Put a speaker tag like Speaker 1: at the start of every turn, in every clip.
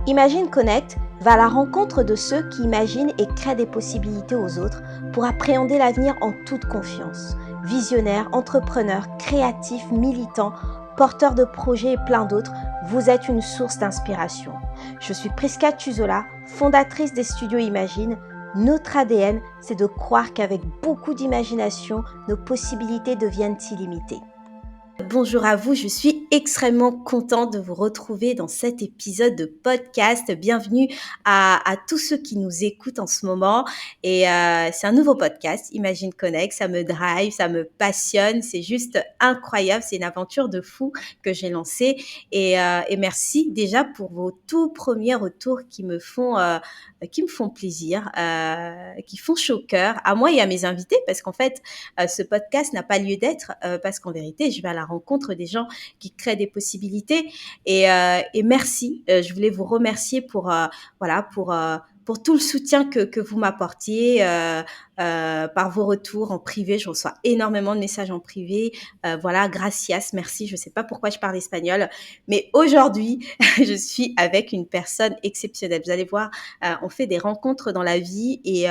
Speaker 1: Imagine Connect va à la rencontre de ceux qui imaginent et créent des possibilités aux autres pour appréhender l'avenir en toute confiance. Visionnaires, entrepreneurs, créatifs, militants, porteurs de projets et plein d'autres, vous êtes une source d'inspiration. Je suis Prisca Tuzola, fondatrice des studios Imagine. Notre ADN, c'est de croire qu'avec beaucoup d'imagination, nos possibilités deviennent illimitées. Bonjour à vous, je suis extrêmement contente de vous retrouver dans cet épisode de podcast. Bienvenue à tous ceux qui nous écoutent en ce moment. Et c'est un nouveau podcast, Imagine Connect. Ça me drive, ça me passionne. C'est juste incroyable. C'est une aventure de fou que j'ai lancée. Et merci déjà pour vos tout premiers retours qui me font plaisir, qui font chaud au cœur à moi et à mes invités, parce qu'en fait, ce podcast n'a pas lieu d'être parce qu'en vérité, je vais à la rencontre des gens qui créent des possibilités. Et merci. Je voulais vous remercier pour tout le soutien que vous m'apportiez par vos retours en privé. Je reçois énormément de messages en privé. Gracias, merci. Je ne sais pas pourquoi je parle espagnol, mais aujourd'hui, je suis avec une personne exceptionnelle. Vous allez voir, on fait des rencontres dans la vie et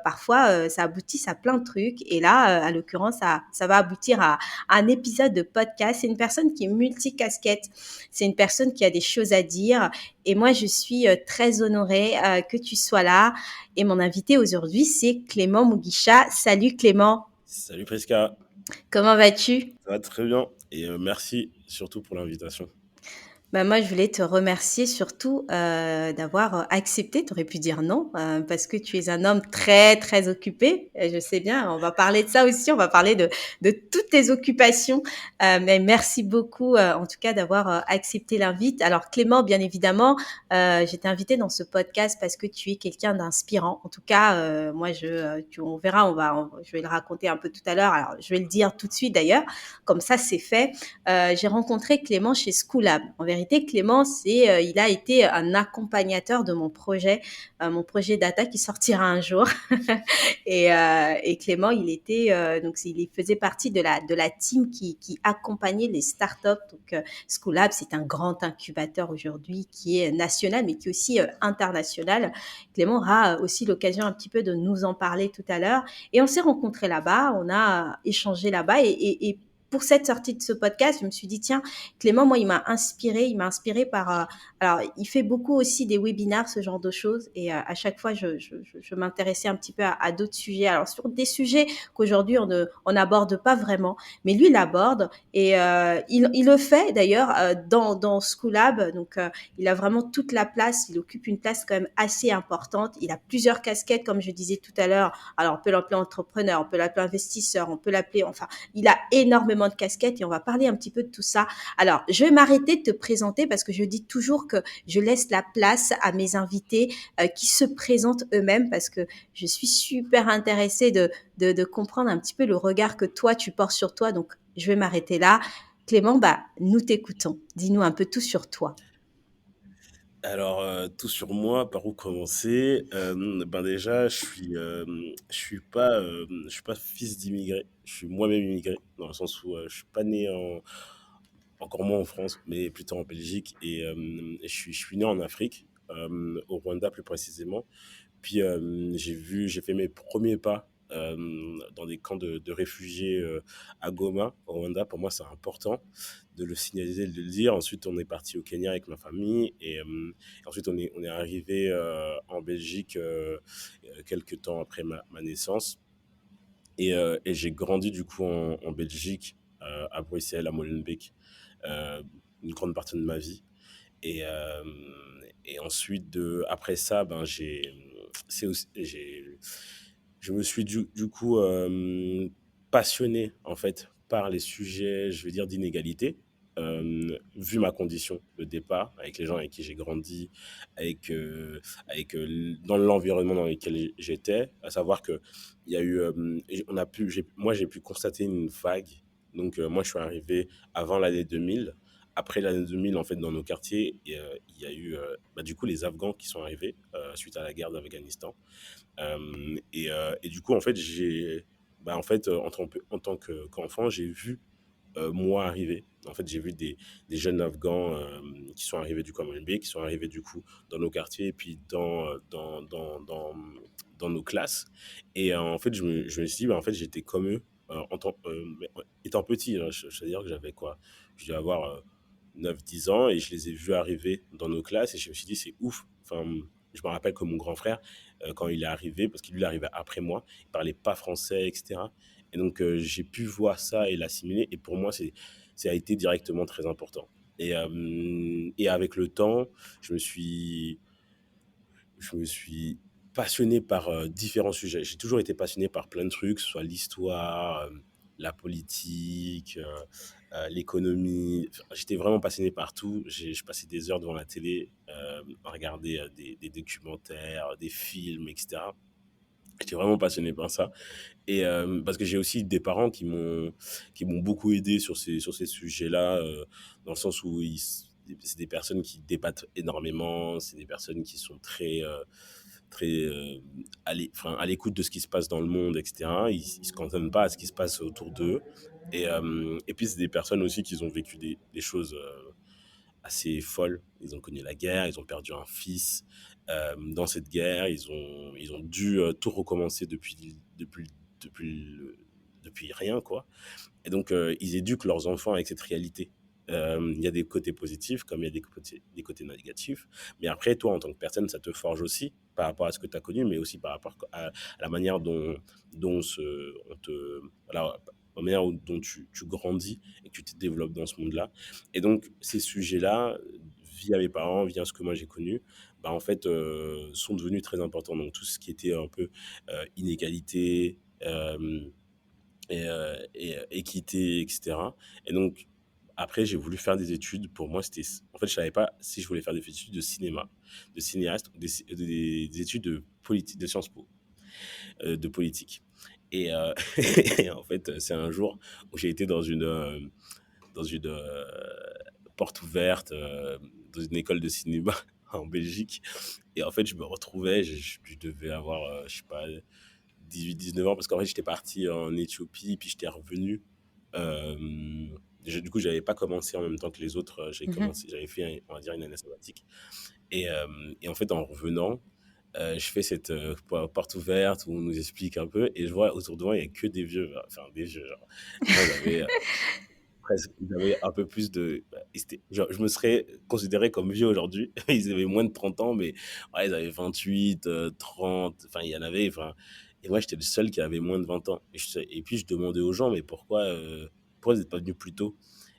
Speaker 1: parfois, ça aboutit à plein de trucs. Et là, à l'occurrence, ça va aboutir à un épisode de podcast. C'est une personne qui est multicasquette. C'est une personne qui a des choses à dire. Et moi, je suis très honorée que tu sois là. Et mon invité aujourd'hui, c'est Clément Mugisha. Salut Clément.
Speaker 2: Salut Prisca,
Speaker 1: Comment vas-tu?
Speaker 2: ça va très bien et merci surtout pour l'invitation.
Speaker 1: Moi, je voulais te remercier surtout d'avoir accepté. Tu aurais pu dire non, parce que tu es un homme très, très occupé. Je sais bien, on va parler de ça aussi, on va parler de toutes tes occupations. Mais merci beaucoup, en tout cas, d'avoir accepté l'invite. Alors, Clément, bien évidemment, j'ai été invitée dans ce podcast parce que tu es quelqu'un d'inspirant. En tout cas, moi, on verra, je vais le raconter un peu tout à l'heure. Alors, je vais le dire tout de suite d'ailleurs, comme ça, c'est fait. J'ai rencontré Clément chez Schoolab. En vérité, Clément, il a été un accompagnateur de mon projet data qui sortira un jour. Et Clément, il faisait partie de la team qui accompagnait les startups. Donc, Schoolab, c'est un grand incubateur aujourd'hui qui est national, mais qui est aussi international. Clément aura aussi l'occasion un petit peu de nous en parler tout à l'heure. Et on s'est rencontrés là-bas, on a échangé là-bas et pour cette sortie de ce podcast, je me suis dit, tiens, Clément, moi, il m'a inspiré par... alors, il fait beaucoup aussi des webinaires, ce genre de choses. Et à chaque fois, je m'intéressais un petit peu à d'autres sujets. Alors, sur des sujets qu'aujourd'hui, on n'aborde pas vraiment. Mais lui, il aborde. Et il le fait, d'ailleurs, dans Schoolab. Donc, il a vraiment toute la place. Il occupe une place quand même assez importante. Il a plusieurs casquettes, comme je disais tout à l'heure. Alors, on peut l'appeler entrepreneur, on peut l'appeler investisseur, on peut l'appeler... Enfin, il a énormément de casquettes et on va parler un petit peu de tout ça. Alors, je vais m'arrêter de te présenter parce que je dis toujours que je laisse la place à mes invités qui se présentent eux-mêmes parce que je suis super intéressée de comprendre un petit peu le regard que toi, tu portes sur toi. Donc, je vais m'arrêter là. Clément, nous t'écoutons. Dis-nous un peu tout sur toi.
Speaker 2: Alors, tout sur moi, par où commencer? Déjà, je suis pas fils d'immigré. Je suis moi-même immigré, dans le sens où je suis pas né encore moins en France, mais plutôt en Belgique. Je suis né en Afrique, au Rwanda plus précisément. Puis j'ai fait mes premiers pas dans des camps de réfugiés à Goma, au Rwanda. Pour moi, c'est important de le signaliser, de le dire. Ensuite, on est parti au Kenya avec ma famille ensuite, on est arrivé en Belgique quelques temps après ma naissance. Et j'ai grandi du coup en Belgique, à Bruxelles, à Molenbeek, euh, une grande partie de ma vie. Et, euh, et ensuite, après ça, je me suis du coup passionné en fait par les sujets, je veux dire, d'inégalité. Vu ma condition de départ, avec les gens avec qui j'ai grandi, dans l'environnement dans lequel j'étais, à savoir que il y a eu, moi j'ai pu constater une vague. Donc moi je suis arrivé avant l'année 2000. Après l'année 2000, en fait, dans nos quartiers, il y a eu du coup les Afghans qui sont arrivés suite à la guerre d'Afghanistan. Et du coup, en fait, en tant qu'enfant, j'ai vu moi arrivé. En fait, j'ai vu des jeunes Afghans qui sont arrivés du coup à Molenbeek, qui sont arrivés du coup dans nos quartiers et puis dans nos classes. Et en fait, je me suis dit, bah, en fait, j'étais comme eux. Étant petit, hein, je veux dire que j'avais quoi? Je devais avoir 9-10 ans et je les ai vus arriver dans nos classes et je me suis dit, c'est ouf. Enfin, je me rappelle que mon grand frère, quand il est arrivé, parce qu'il lui est arrivé après moi, il parlait pas français, etc. Et donc, j'ai pu voir ça et l'assimiler. Et pour moi, ça a été directement très important. Et avec le temps, je me suis, je me suis passionné par différents sujets. J'ai toujours été passionné par plein de trucs, que ce soit l'histoire, la politique, l'économie. Enfin, j'étais vraiment passionné par tout. Je passais des heures devant la télé à regarder des documentaires, des films, etc. J'étais vraiment passionné par ça. Et parce que j'ai aussi des parents qui m'ont beaucoup aidé sur ces sujets-là, dans le sens où c'est des personnes qui débattent énormément, c'est des personnes qui sont très enfin, à l'écoute de ce qui se passe dans le monde, etc. Ils se cantonnent pas à ce qui se passe autour d'eux. Et puis, c'est des personnes aussi qui ont vécu des choses assez folles. Ils ont connu la guerre, ils ont perdu un fils. Dans cette guerre, ils ont dû tout recommencer depuis rien, quoi. Et donc, ils éduquent leurs enfants avec cette réalité. Il y a des côtés positifs comme il y a des côtés négatifs. Mais après, toi, en tant que personne, ça te forge aussi par rapport à ce que tu as connu, mais aussi par rapport à la manière voilà, la manière dont tu grandis et que tu te développes dans ce monde-là. Et donc, ces sujets-là, via mes parents, via ce que moi j'ai connu, bah, en fait, sont devenus très importants. Donc, tout ce qui était un peu inégalité, et équité, etc. Et donc, après, j'ai voulu faire des études. Pour moi, c'était. En fait, je savais pas si je voulais faire des études de cinéma, de cinéaste, ou des études de politique, de Sciences Po, de politique. Et, et en fait, c'est un jour où j'ai été dans une porte ouverte, dans une école de cinéma en Belgique. Et en fait, je me retrouvais, je devais avoir, je sais pas, 18-19 ans, parce qu'en fait, j'étais parti en Éthiopie, puis j'étais revenu. Du coup, j'avais pas commencé en même temps que les autres.
Speaker 1: Mmh.
Speaker 2: J'avais fait, on va dire, une année sabbatique. Et en fait, en revenant, je fais cette porte ouverte où on nous explique un peu, et je vois autour de moi, il n'y a que des vieux, enfin des vieux, genre. Les gens, ils avaient un peu plus de. Genre, je me serais considéré comme vieux aujourd'hui. Ils avaient moins de 30 ans, mais ouais, ils avaient 28, 30. Enfin, il y en avait. Enfin, et moi, j'étais le seul qui avait moins de 20 ans. Et puis, je demandais aux gens, mais pourquoi vous n'êtes pas venus plus tôt?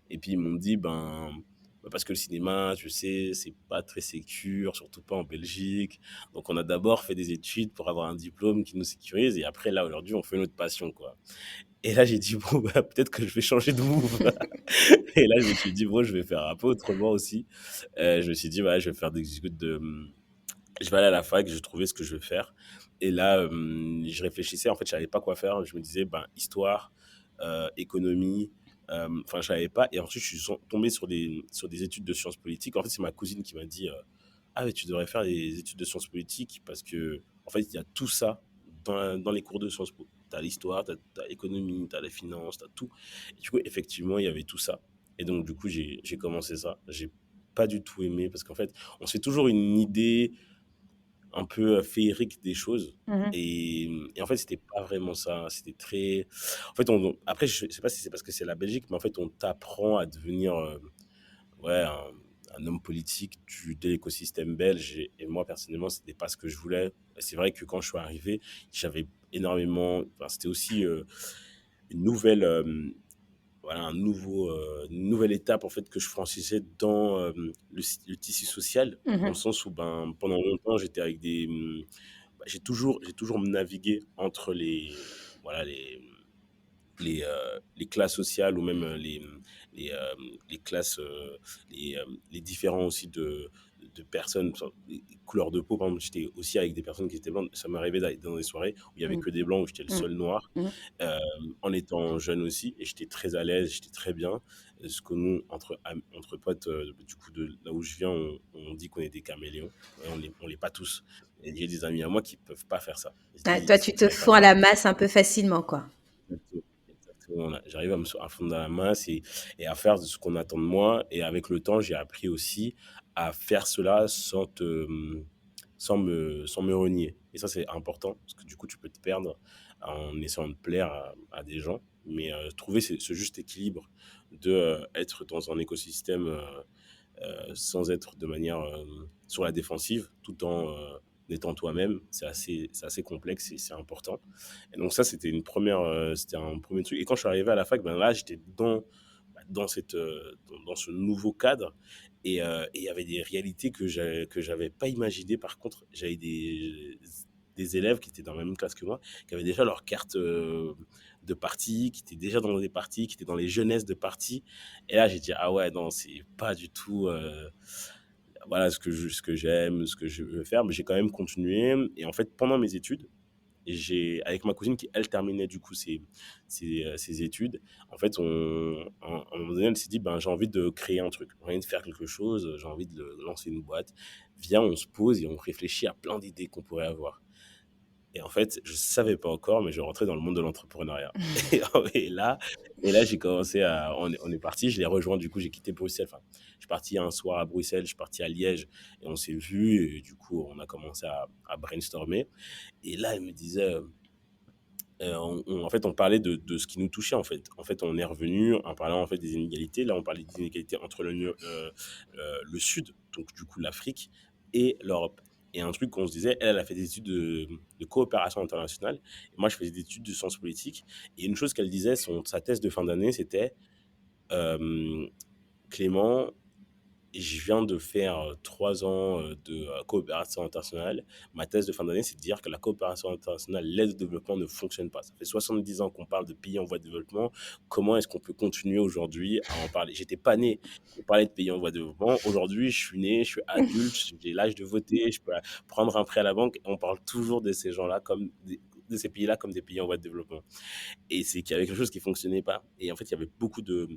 Speaker 2: Et puis, ils m'ont dit, parce que le cinéma, tu sais, c'est pas très sécure, surtout pas en Belgique. Donc, on a d'abord fait des études pour avoir un diplôme qui nous sécurise. Et après, là, aujourd'hui, on fait notre passion, quoi. Et là, j'ai dit, bon, bah, peut-être que je vais changer de move. Et là, je me suis dit, bon, je vais faire un peu autrement aussi. Je me suis dit, voilà, je vais faire des études je vais aller à la fac, je vais trouver ce que je veux faire. Et là, je réfléchissais, en fait, je savais pas quoi faire. Je me disais, histoire, économie, enfin, je savais pas. Et ensuite, je suis tombé sur des études de sciences politiques. En fait, c'est ma cousine qui m'a dit, ah, mais tu devrais faire des études de sciences politiques parce que, en fait, il y a tout ça dans les cours de sciences po. Tu as l'histoire, tu as l'économie, tu as les finances, tu as tout. Et du coup, effectivement, il y avait tout ça. Et donc, du coup, j'ai commencé ça. J'ai pas du tout aimé parce qu'en fait, on se fait toujours une idée un peu féerique des choses.
Speaker 1: Mmh.
Speaker 2: Et en fait, c'était pas vraiment ça. C'était très. En fait, après, je sais pas si c'est parce que c'est la Belgique, mais en fait, on t'apprend à devenir ouais, un homme politique de l'écosystème belge. Et moi, personnellement, c'était pas ce que je voulais. C'est vrai que quand je suis arrivé, j'avais énormément. Enfin, c'était aussi une nouvelle. Voilà, une nouvelle étape en fait que je franchissais dans le tissu social, dans le
Speaker 1: Mmh.
Speaker 2: sens où pendant longtemps j'étais avec j'ai toujours navigué entre voilà, les classes sociales, ou même les classes, les différents aussi de personnes, les couleurs de peau. Par exemple, j'étais aussi avec des personnes qui étaient blanches. Ça m'arrivait d'aller dans des soirées où il y avait
Speaker 1: Mmh.
Speaker 2: que des blancs, où j'étais le
Speaker 1: Mmh.
Speaker 2: seul noir,
Speaker 1: Mmh.
Speaker 2: euh, en étant jeune aussi, et j'étais très à l'aise, j'étais très bien. Ce que nous, entre potes, du coup, de là où je viens, on dit qu'on est des caméléons. Ouais, on l'est pas tous. Et j'ai des amis à moi qui peuvent pas faire ça. Je
Speaker 1: Ah,
Speaker 2: dis,
Speaker 1: toi, tu
Speaker 2: si tu
Speaker 1: te
Speaker 2: veux faire
Speaker 1: fonds à
Speaker 2: ça,
Speaker 1: la masse un peu facilement, quoi.
Speaker 2: exactement. j'arrive à me fondre dans la masse et à faire ce qu'on attend de moi. Et avec le temps, j'ai appris aussi à faire cela sans me renier. Et ça, c'est important parce que du coup, tu peux te perdre en essayant de plaire à des gens. Mais trouver ce juste équilibre de être dans un écosystème sans être de manière sur la défensive, tout en étant toi-même, c'est assez complexe et c'est important. Et donc ça, c'était un premier truc. Et quand je suis arrivé à la fac, ben là, j'étais dans ce nouveau cadre et il y avait des réalités que j'avais pas imaginées. Par contre, j'avais des élèves qui étaient dans la même classe que moi, qui avaient déjà leur carte de parti, qui étaient déjà dans des partis, qui étaient dans les jeunesses de partis. Et là, j'ai dit, ah ouais, non, c'est pas du tout voilà ce que j'aime, ce que je veux faire, mais j'ai quand même continué. Et en fait, pendant mes études, avec ma cousine qui, elle, terminait du coup ses études, en fait, à un moment donné, elle s'est dit, ben, j'ai envie de créer un truc, j'ai envie de faire quelque chose, j'ai envie de lancer une boîte. Viens, on se pose et on réfléchit à plein d'idées qu'on pourrait avoir. Et en fait, je savais pas encore, mais je rentrais dans le monde de l'entrepreneuriat. Et là, j'ai commencé on est parti, je l'ai rejoint, du coup, j'ai quitté Bruxelles. Enfin, je suis parti un soir à Bruxelles, je suis parti à Liège et on s'est vus. Et du coup, on a commencé à brainstormer. Et là, elle me disait, en fait, on parlait de ce qui nous touchait, en fait. En fait, on est revenu en parlant, en fait, des inégalités. Là, on parlait des inégalités entre le Sud, donc du coup l'Afrique, et l'Europe. Et un truc qu'on se disait, elle a fait des études de coopération internationale. Et moi, je faisais des études de sciences politiques. Et une chose qu'elle disait, sa thèse de fin d'année, c'était euh, Clément, je viens de faire 3 ans de coopération internationale. Ma thèse de fin d'année, c'est de dire que la coopération internationale, l'aide au développement ne fonctionne pas. Ça fait 70 ans qu'on parle de pays en voie de développement. Comment est-ce qu'on peut continuer aujourd'hui à en parler? J'étais pas né pour parler de pays en voie de développement. Aujourd'hui, je suis né, je suis adulte, j'ai l'âge de voter, je peux prendre un prêt à la banque. Et on parle toujours de ces gens-là de ces pays-là comme des pays en voie de développement. Et c'est qu'il y avait quelque chose qui fonctionnait pas. Et en fait, il y avait beaucoup de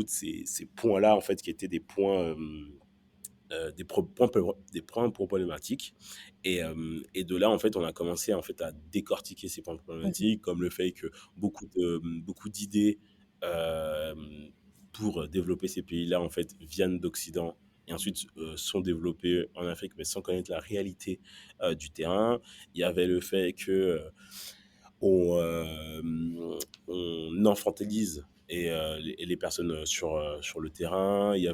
Speaker 2: ces points-là, en fait, qui étaient des points problématiques. Et de là, en fait, on a commencé en fait, à décortiquer ces points
Speaker 1: Mmh.
Speaker 2: problématiques, comme le fait que beaucoup d'idées euh, pour développer ces pays-là, en fait, viennent d'Occident et ensuite sont développés en Afrique, mais sans connaître la réalité du terrain. Il y avait le fait que on, on infantilise les personnes sur le terrain. Il y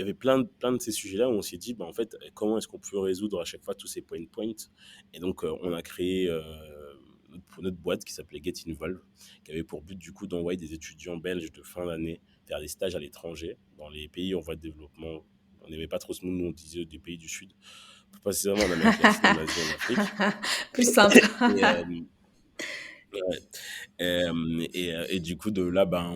Speaker 2: avait plein de ces sujets-là où on s'est dit, bah, en fait, comment est-ce qu'on peut résoudre à chaque fois tous ces pain points. Et donc, on a créé notre boîte qui s'appelait Get Involved, qui avait pour but, du coup, d'envoyer des étudiants belges de fin d'année faire des stages à l'étranger, dans les pays en voie de développement. On n'aimait pas trop ce mot, nous, on disait des pays du Sud, plus précisément en Amérique latine, en Asie, en Afrique.
Speaker 1: Plus simple.
Speaker 2: Et, ouais. Et du coup, de là, ben,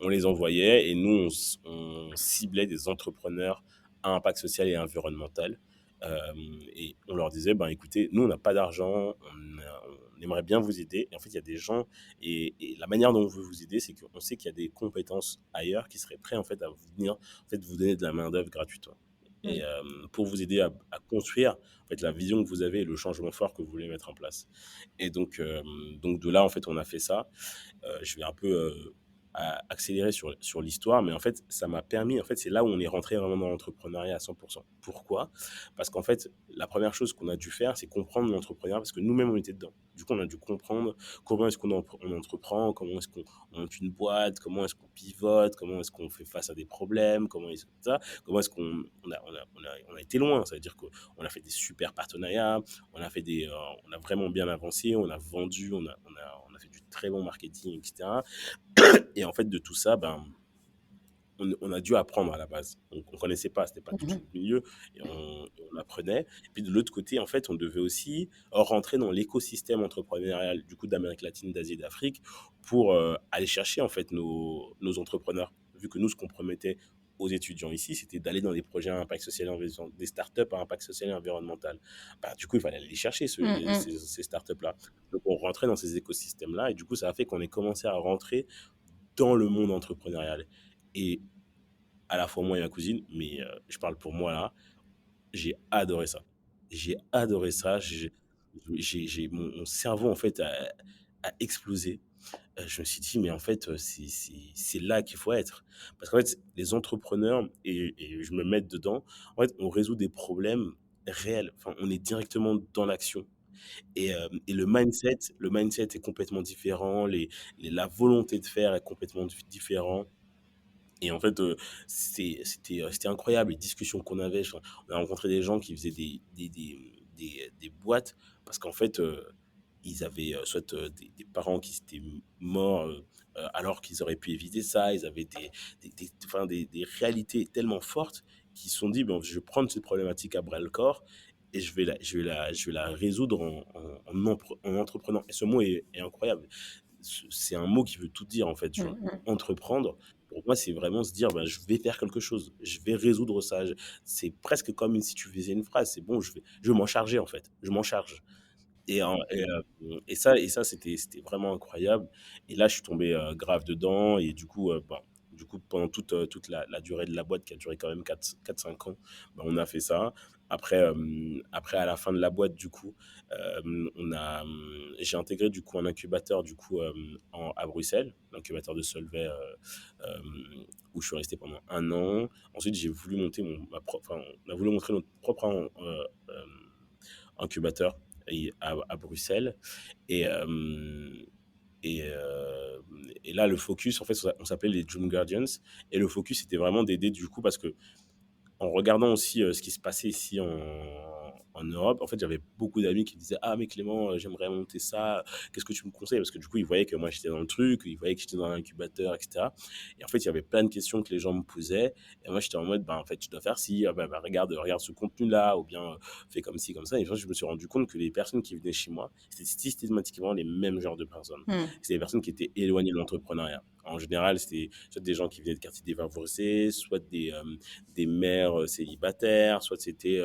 Speaker 2: on les envoyait et nous, on ciblait des entrepreneurs à impact social et environnemental. Euh, et on leur disait, ben, écoutez, nous, on n'a pas d'argent, on aimerait bien vous aider. Et en fait, il y a des gens, et la manière dont on veut vous aider, c'est qu'on sait qu'il y a des compétences ailleurs qui seraient prêts en fait, à venir en fait, vous donner de la main-d'œuvre gratuitement. Et
Speaker 1: Mmh.
Speaker 2: pour vous aider à construire en fait, la vision que vous avez et le changement fort que vous voulez mettre en place. Et donc de là, en fait, on a fait ça. Je vais un peu accélérer sur l'histoire, mais en fait, ça m'a permis, en fait, c'est là où on est rentré vraiment dans l'entrepreneuriat à 100%. Pourquoi? Parce qu'en fait, la première chose qu'on a dû faire, c'est comprendre l'entrepreneuriat, parce que nous-mêmes, on était dedans. Du coup, on a dû comprendre comment est-ce on entreprend, comment est-ce qu'on monte une boîte, comment est-ce qu'on pivote, comment est-ce qu'on fait face à des problèmes, comment est-ce qu'on a été loin. Ça veut dire qu'on a fait des super partenariats, on a vraiment bien avancé, on a vendu, on a fait du très bon marketing, etc. Et en fait, de tout ça, ben, on a dû apprendre à la base. On ne connaissait pas, c'était pas du tout
Speaker 1: Mmh.
Speaker 2: le milieu, et on apprenait. Et puis de l'autre côté, en fait, on devait aussi rentrer dans l'écosystème entrepreneurial du coup d'Amérique latine, d'Asie et d'Afrique pour aller chercher en fait nos entrepreneurs. Vu que nous, ce qu'on promettait aux étudiants ici, c'était d'aller dans des projets à impact social et environnemental, des startups à impact social et environnemental. Bah, du coup, il fallait aller les chercher,
Speaker 1: Mmh mh.
Speaker 2: ces startups-là. Donc, on rentrait dans ces écosystèmes-là, et du coup, ça a fait qu'on ait commencé à rentrer dans le monde entrepreneurial. Et à la fois moi et ma cousine, mais je parle pour moi là, j'ai adoré ça. J'ai adoré ça. Mon cerveau, en fait, a explosé. Je me suis dit: «Mais en fait, c'est là qu'il faut être». Parce qu'en fait, les entrepreneurs et je me mets dedans, en fait, on résout des problèmes réels. Enfin, on est directement dans l'action et le mindset est complètement différent, la volonté de faire est complètement différent et en fait, c'était incroyable les discussions qu'on avait. On a rencontré des gens qui faisaient des boîtes parce qu'en fait, ils avaient, soit, des parents qui s'étaient morts, alors qu'ils auraient pu éviter ça. Ils avaient enfin des réalités tellement fortes qu'ils se sont dit: «Bon, je vais prendre cette problématique à bras le corps et je vais la résoudre en entreprenant» et ce mot est incroyable. C'est un mot qui veut tout dire, en fait, tu
Speaker 1: Mmh
Speaker 2: vois?
Speaker 1: mh.
Speaker 2: Entreprendre, pour moi, c'est vraiment se dire: «Bah, je vais faire quelque chose, je vais résoudre ça». Je C'est presque comme si tu faisais une phrase, c'est bon, je vais m'en charger, en fait, je m'en charge. Et c'était vraiment incroyable et là, je suis tombé, grave dedans et du coup, pendant toute la durée de la boîte qui a duré quand même 4-5 ans, bah, on a fait ça. Après à la fin de la boîte, du coup, j'ai intégré, du coup, un incubateur, du coup, à Bruxelles, l'incubateur de Solvay, où je suis resté pendant 1 an. Ensuite, j'ai voulu monter enfin, on a voulu montrer notre propre incubateur à Bruxelles. Et, et, euh, et là, le focus, en fait, on s'appelait les Dream Guardians. Et le focus, c'était vraiment d'aider, du coup, parce que en regardant aussi ce qui se passait ici en Europe, en fait, j'avais beaucoup d'amis qui me disaient: «Ah, mais Clément, j'aimerais monter ça. Qu'est-ce que tu me conseilles?» Parce que du coup, ils voyaient que moi, j'étais dans le truc, ils voyaient que j'étais dans l'incubateur, etc. Et en fait, il y avait plein de questions que les gens me posaient. Et moi, j'étais en mode: «Ben, en fait, tu dois faire ci, regarde ce contenu-là, ou bien fais comme ci, comme ça». Et en fait, je me suis rendu compte que les personnes qui venaient chez moi, c'était systématiquement les mêmes genres de personnes.
Speaker 1: Mmh.
Speaker 2: C'était des personnes qui étaient éloignées de l'entrepreneuriat. En général, c'était soit des gens qui venaient de quartiers défavorisés, soit des mères célibataires, soit c'était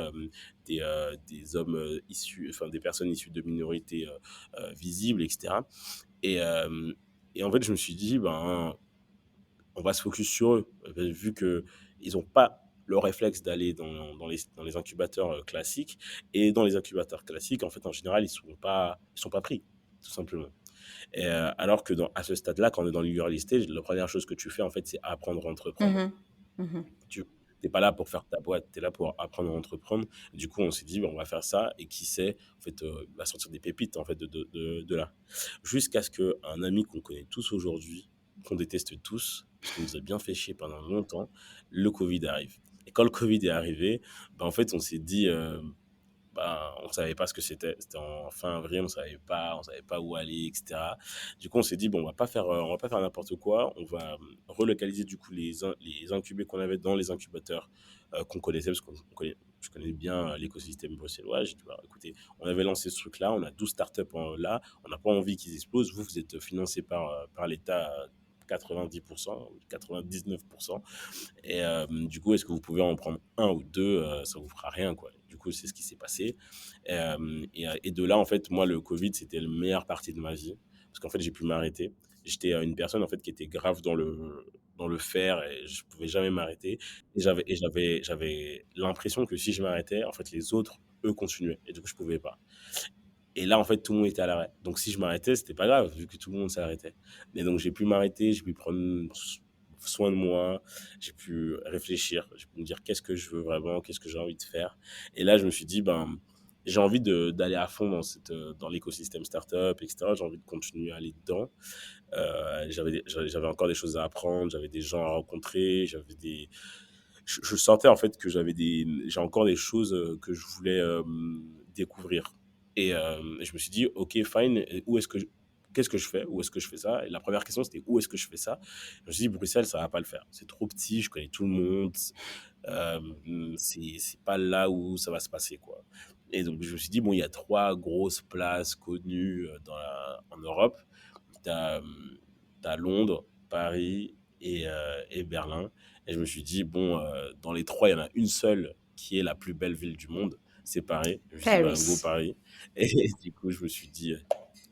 Speaker 2: des hommes issus, enfin des personnes issues de minorités visibles, etc. Et, euh, et en fait, je me suis dit, ben, on va se focus sur eux, vu que ils n'ont pas le réflexe d'aller dans les incubateurs classiques. Et dans les incubateurs classiques, en fait, en général, ils sont pas pris, tout simplement. Alors que à ce stade-là, quand on est dans l'early stage, la première chose que tu fais, en fait, c'est apprendre à
Speaker 1: Mmh
Speaker 2: entreprendre.
Speaker 1: mh. Mmh.
Speaker 2: Tu n'es pas là pour faire ta boîte, tu es là pour apprendre à entreprendre. Du coup, on s'est dit: «Bah, on va faire ça» et qui sait, en fait, il va sortir des pépites, en fait, de là. Jusqu'à ce qu'un ami qu'on connaît tous aujourd'hui, qu'on déteste tous, parce qu'il nous a bien fait chier pendant longtemps, le Covid arrive. Et quand le Covid est arrivé, bah, en fait, on s'est dit, bah, on savait pas ce que c'était. C'était en fin avril, on savait pas où aller, etc. Du coup, on s'est dit, bon, on va pas faire n'importe quoi. On va relocaliser, du coup, les incubés qu'on avait dans les incubateurs qu'on connaissait, parce je connais bien l'écosystème bruxellois. J'ai dit, bah, écoutez, on avait lancé ce truc-là, on a 12 startups là, on n'a pas envie qu'ils explosent. Vous êtes financés par l'État à 90%, 99%. Et du coup, est-ce que vous pouvez en prendre un ou deux, ça vous fera rien, quoi. Du coup, c'est ce qui s'est passé. Et de là, en fait, moi, le Covid, c'était la meilleure partie de ma vie. Parce qu'en fait, j'ai pu m'arrêter. J'étais une personne, en fait, qui était grave dans le faire et je pouvais jamais m'arrêter. Et j'avais l'impression que si je m'arrêtais, en fait, les autres, eux, continuaient. Et du coup, je pouvais pas. Et là, en fait, tout le monde était à l'arrêt. Donc, si je m'arrêtais, c'était pas grave, vu que tout le monde s'arrêtait. Mais donc, j'ai pu m'arrêter, j'ai pu prendre soin de moi, j'ai pu réfléchir, j'ai pu me dire qu'est-ce que je veux vraiment, qu'est-ce que j'ai envie de faire. Et là, je me suis dit, ben, j'ai envie d'aller à fond dans l'écosystème startup, etc. J'ai envie de continuer à aller dedans. J'avais encore des choses à apprendre, j'avais des gens à rencontrer, je sentais en fait que j'ai encore des choses que je voulais découvrir. Et je me suis dit, ok, fine, qu'est-ce que je fais? Où est-ce que je fais ça? Et la première question, c'était où est-ce que je fais ça? Je me suis dit, Bruxelles, ça va pas le faire. C'est trop petit, je connais tout le monde. Euh, c'est pas là où ça va se passer, quoi. Et donc, je me suis dit, bon, il y a 3 grosses places connues en Europe. T'as Londres, Paris et Berlin. Et je me suis dit, bon, dans les trois, il y en a une seule qui est la plus belle ville du monde, c'est Paris. Je me suis dit, bah, go
Speaker 1: Paris.
Speaker 2: Paris. Et du coup, je me suis dit,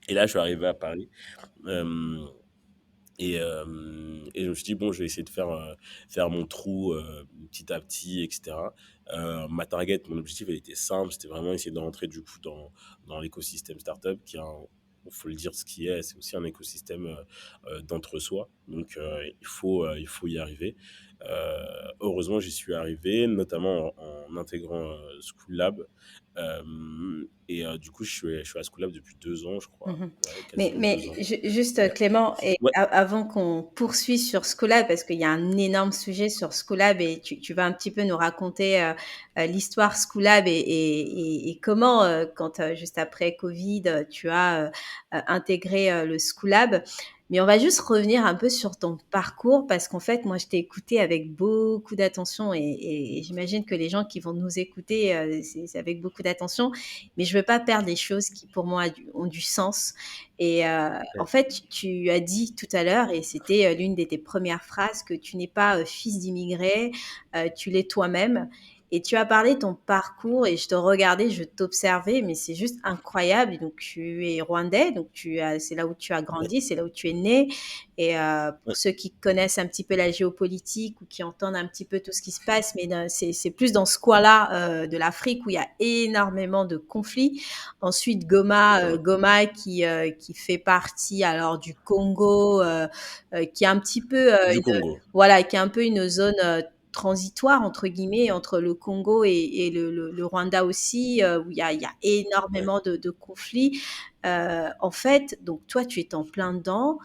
Speaker 2: et là, je suis arrivé à Paris. Euh, et je me suis dit, bon, je vais essayer de faire mon trou petit à petit, etc. Ma target, mon objectif, elle était simple. C'était vraiment essayer de rentrer, du coup, dans l'écosystème startup, qui est faut le dire ce qui est, c'est aussi un écosystème d'entre-soi. Donc, il faut y arriver. Heureusement, j'y suis arrivé, notamment en intégrant School Lab. Du coup, je suis à School Lab depuis 2 ans, je crois.
Speaker 1: Mmh.
Speaker 2: Ouais,
Speaker 1: Mais
Speaker 2: quasiment 2 ans.
Speaker 1: juste,
Speaker 2: Et,
Speaker 1: Clément, et
Speaker 2: ouais,
Speaker 1: avant qu'on poursuive sur Scolab, parce qu'il y a un énorme sujet sur Scolab et tu vas un petit peu nous raconter, l'histoire Scolab et comment, quand, juste après covid, tu as, intégré, le Scolab. Mais on va juste revenir un peu sur ton parcours parce qu'en fait, moi, je t'ai écouté avec beaucoup d'attention et j'imagine que les gens qui vont nous écouter, c'est avec beaucoup d'attention. Mais je veux pas perdre les choses qui, pour moi, ont du sens. Et en
Speaker 2: ouais,
Speaker 1: fait, tu as dit tout à l'heure, et c'était l'une de tes premières phrases, que tu n'es pas fils d'immigré, tu l'es toi-même. Et tu as parlé de ton parcours et je te regardais, je t'observais, mais c'est juste incroyable. Et donc, tu es rwandais, donc c'est là où tu as
Speaker 2: ouais,
Speaker 1: grandi, c'est là où tu es né. Et pour
Speaker 2: ouais,
Speaker 1: ceux qui connaissent un petit peu la géopolitique ou qui entendent un petit peu tout ce qui se passe, mais c'est plus dans ce coin-là de l'Afrique où il y a énormément de conflits. Ensuite,
Speaker 2: totalement.
Speaker 1: Goma qui fait partie alors du Congo, qui est un petit peu
Speaker 2: Du Congo.
Speaker 1: voilà, qui est un peu une zone transitoire entre guillemets entre le Congo et le Rwanda aussi, où il y a
Speaker 2: Ouais.
Speaker 1: énormément de conflits. En fait, donc toi, tu es en plein dedans.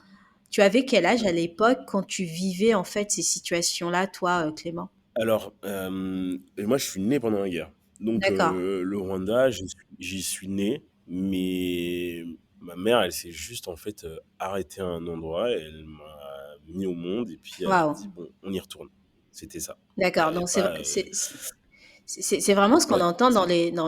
Speaker 1: Tu avais quel âge à l'époque quand tu vivais en fait ces situations-là, toi, Clément?
Speaker 2: Alors, moi, je suis né pendant la guerre. Donc,
Speaker 1: D'accord.
Speaker 2: le Rwanda, j'y suis né, mais ma mère, elle s'est juste, en fait, arrêtée à un endroit, elle m'a mis au monde et puis elle a
Speaker 1: Waouh!
Speaker 2: dit: «Bon, on y retourne». C'était ça. Il y
Speaker 1: D'accord,
Speaker 2: avait
Speaker 1: donc
Speaker 2: pas,
Speaker 1: c'est vraiment ce qu'on
Speaker 2: ouais,
Speaker 1: entend
Speaker 2: c'est
Speaker 1: dans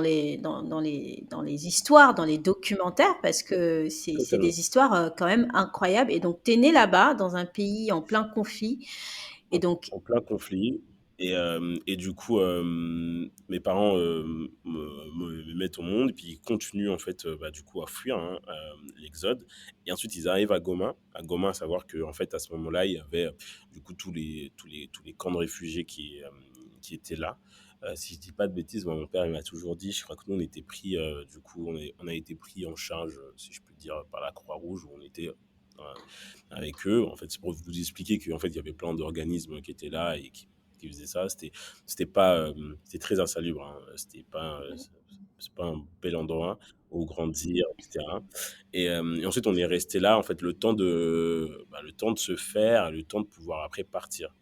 Speaker 1: les histoires, dans les documentaires, parce que c'est
Speaker 2: totalement.
Speaker 1: des histoires, quand même incroyables. Et donc tu es né là-bas, dans un pays en plein conflit et donc
Speaker 2: En plein conflit et du coup, mes parents, me mettent au monde et puis ils continuent en fait, du coup à fuir, hein, l'exode et ensuite ils arrivent à Goma. À Goma, à savoir qu'en fait à ce moment-là, il y avait, du coup tous les camps de réfugiés qui étaient là. Si je dis pas de bêtises, moi mon père il m'a toujours dit, je crois que nous on était pris, du coup on a été pris en charge, si je peux dire, par la Croix-Rouge où on était, heu avec eux. En fait, c'est pour vous expliquer qu'en fait, il y avait plein d'organismes qui étaient là et qui faisaient ça. C'était pas, c'était très insalubre, hein. C'était pas, c'est pas un bel endroit où grandir, etc. Et ensuite, on est resté là, en fait, le temps de se faire, le temps de pouvoir après partir.